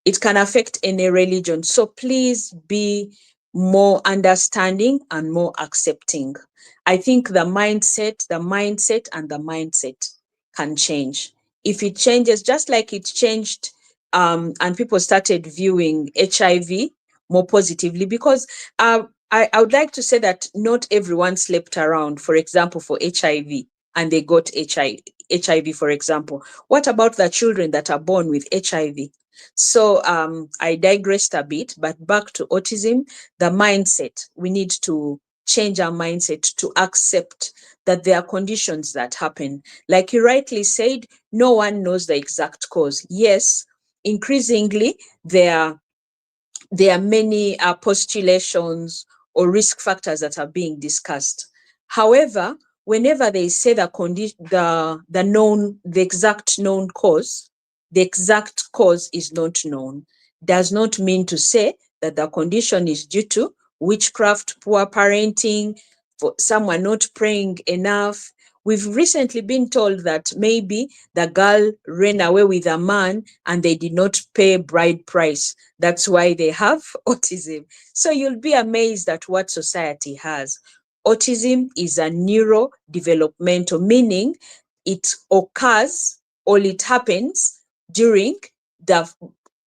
It can affect any religion. So please be more understanding and more accepting. I think the mindset can change. If it changes, just like it changed, and people started viewing HIV more positively, because I would like to say that not everyone slept around, for example, for HIV, and they got HIV, for example. What about the children that are born with HIV? So I digressed a bit, but back to autism, the mindset. We need to change our mindset to accept that there are conditions that happen. Like you rightly said, no one knows the exact cause. Yes, increasingly, there are many postulations or risk factors that are being discussed. However, whenever they say the exact known cause, the exact cause is not known. Does not mean to say that the condition is due to witchcraft, poor parenting, for someone not praying enough. We've recently been told that maybe the girl ran away with a man and they did not pay bride price. That's why they have autism. So you'll be amazed at what society has. Autism is a neurodevelopmental, meaning it occurs or it happens during the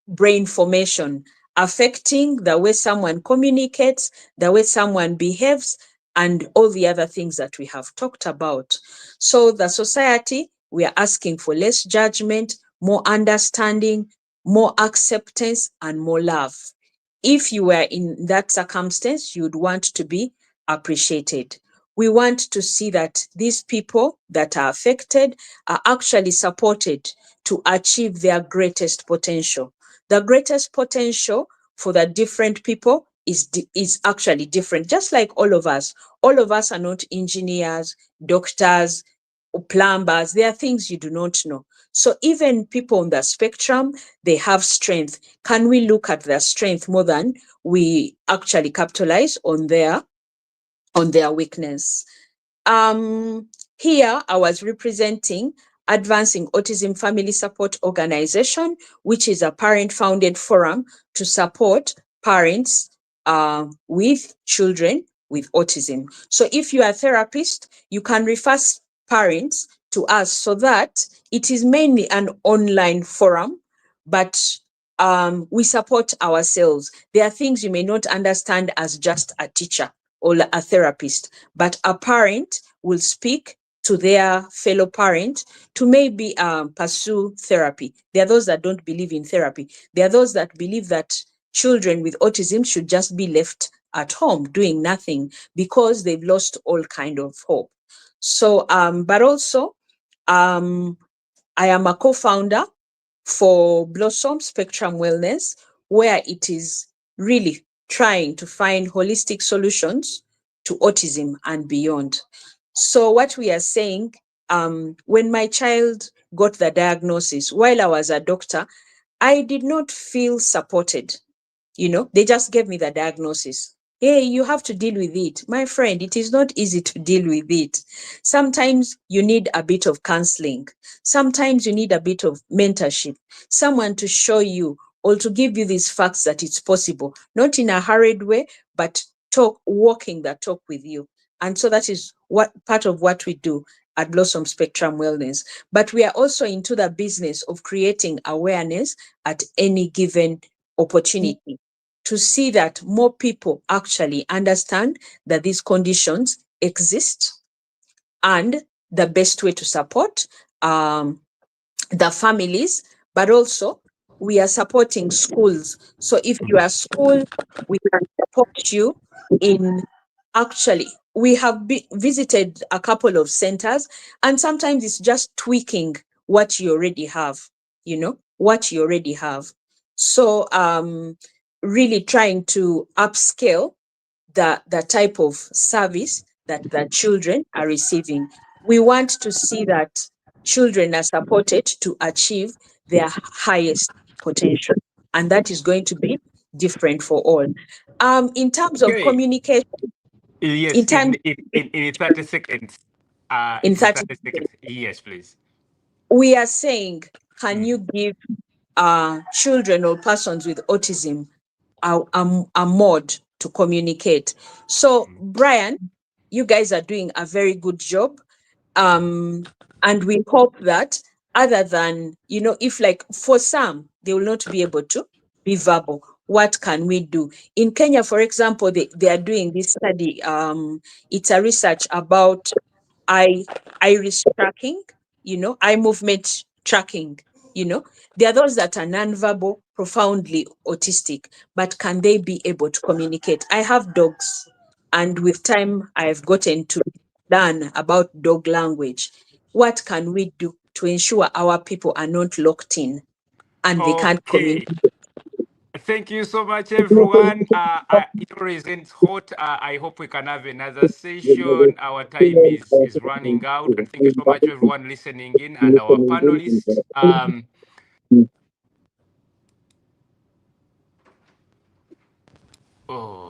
brain formation, affecting the way someone communicates, the way someone behaves, and all the other things that we have talked about. So the society, we are asking for less judgment, more understanding, more acceptance, and more love. If you were in that circumstance, you'd want to be appreciated. We want to see that these people that are affected are actually supported to achieve their greatest potential. The greatest potential for the different people is actually different, just like all of us. All of us are not engineers, doctors, or plumbers. There are things you do not know. So even people on the spectrum, they have strength. Can we look at their strength more than we actually capitalize on their weakness? Here I was representing Advancing Autism Family Support Organization, which is a parent-founded forum to support parents with children with autism. So if you are a therapist, you can refer parents to us, so that it is mainly an online forum, but we support ourselves. There are things you may not understand as just a teacher or a therapist, but a parent will speak to their fellow parent to maybe pursue therapy. There are those that don't believe in therapy. There are those that believe that children with autism should just be left at home doing nothing because they've lost all kind of hope. So, but also, I am a co-founder for Blossom Spectrum Wellness, where it is really trying to find holistic solutions to autism and beyond. So what we are saying, when my child got the diagnosis, while I was a doctor, I did not feel supported. They just gave me the diagnosis. Hey, you have to deal with it. My friend, it is not easy to deal with it. Sometimes you need a bit of counseling. Sometimes you need a bit of mentorship, someone to show or to give you these facts that it's possible, not in a hurried way, but walking the talk with you. And so that is what part of what we do at Blossom Spectrum Wellness. But we are also into the business of creating awareness at any given opportunity to see that more people actually understand that these conditions exist, and the best way to support the families, but also we are supporting schools. So if you are a school, we can support you in we have visited a couple of centers, and sometimes it's just tweaking what you already have, what you already have. So really trying to upscale the type of service that the children are receiving. We want to see that children are supported to achieve their highest potential, and that is going to be different for all. In terms of Okay. communication, Yes, in time in 30 seconds. in In 30 30 seconds. Yes, please. we are saying, can you give children or persons with autism a mode to communicate? So, Brian, you guys are doing a very good job. And we hope that, other than, if like for some, they will not be able to be verbal, what can we do? In Kenya, for example, they are doing this study. It's a research about iris tracking, eye movement tracking. There are those that are nonverbal, profoundly autistic, but can they be able to communicate? I have dogs. And with time, I've gotten to learn about dog language. What can we do to ensure our people are not locked in and they can't Okay. communicate? Thank you so much, everyone. It always ends hot. I hope we can have another session. Our time is running out. And thank you so much, everyone listening in and our panelists. Oh.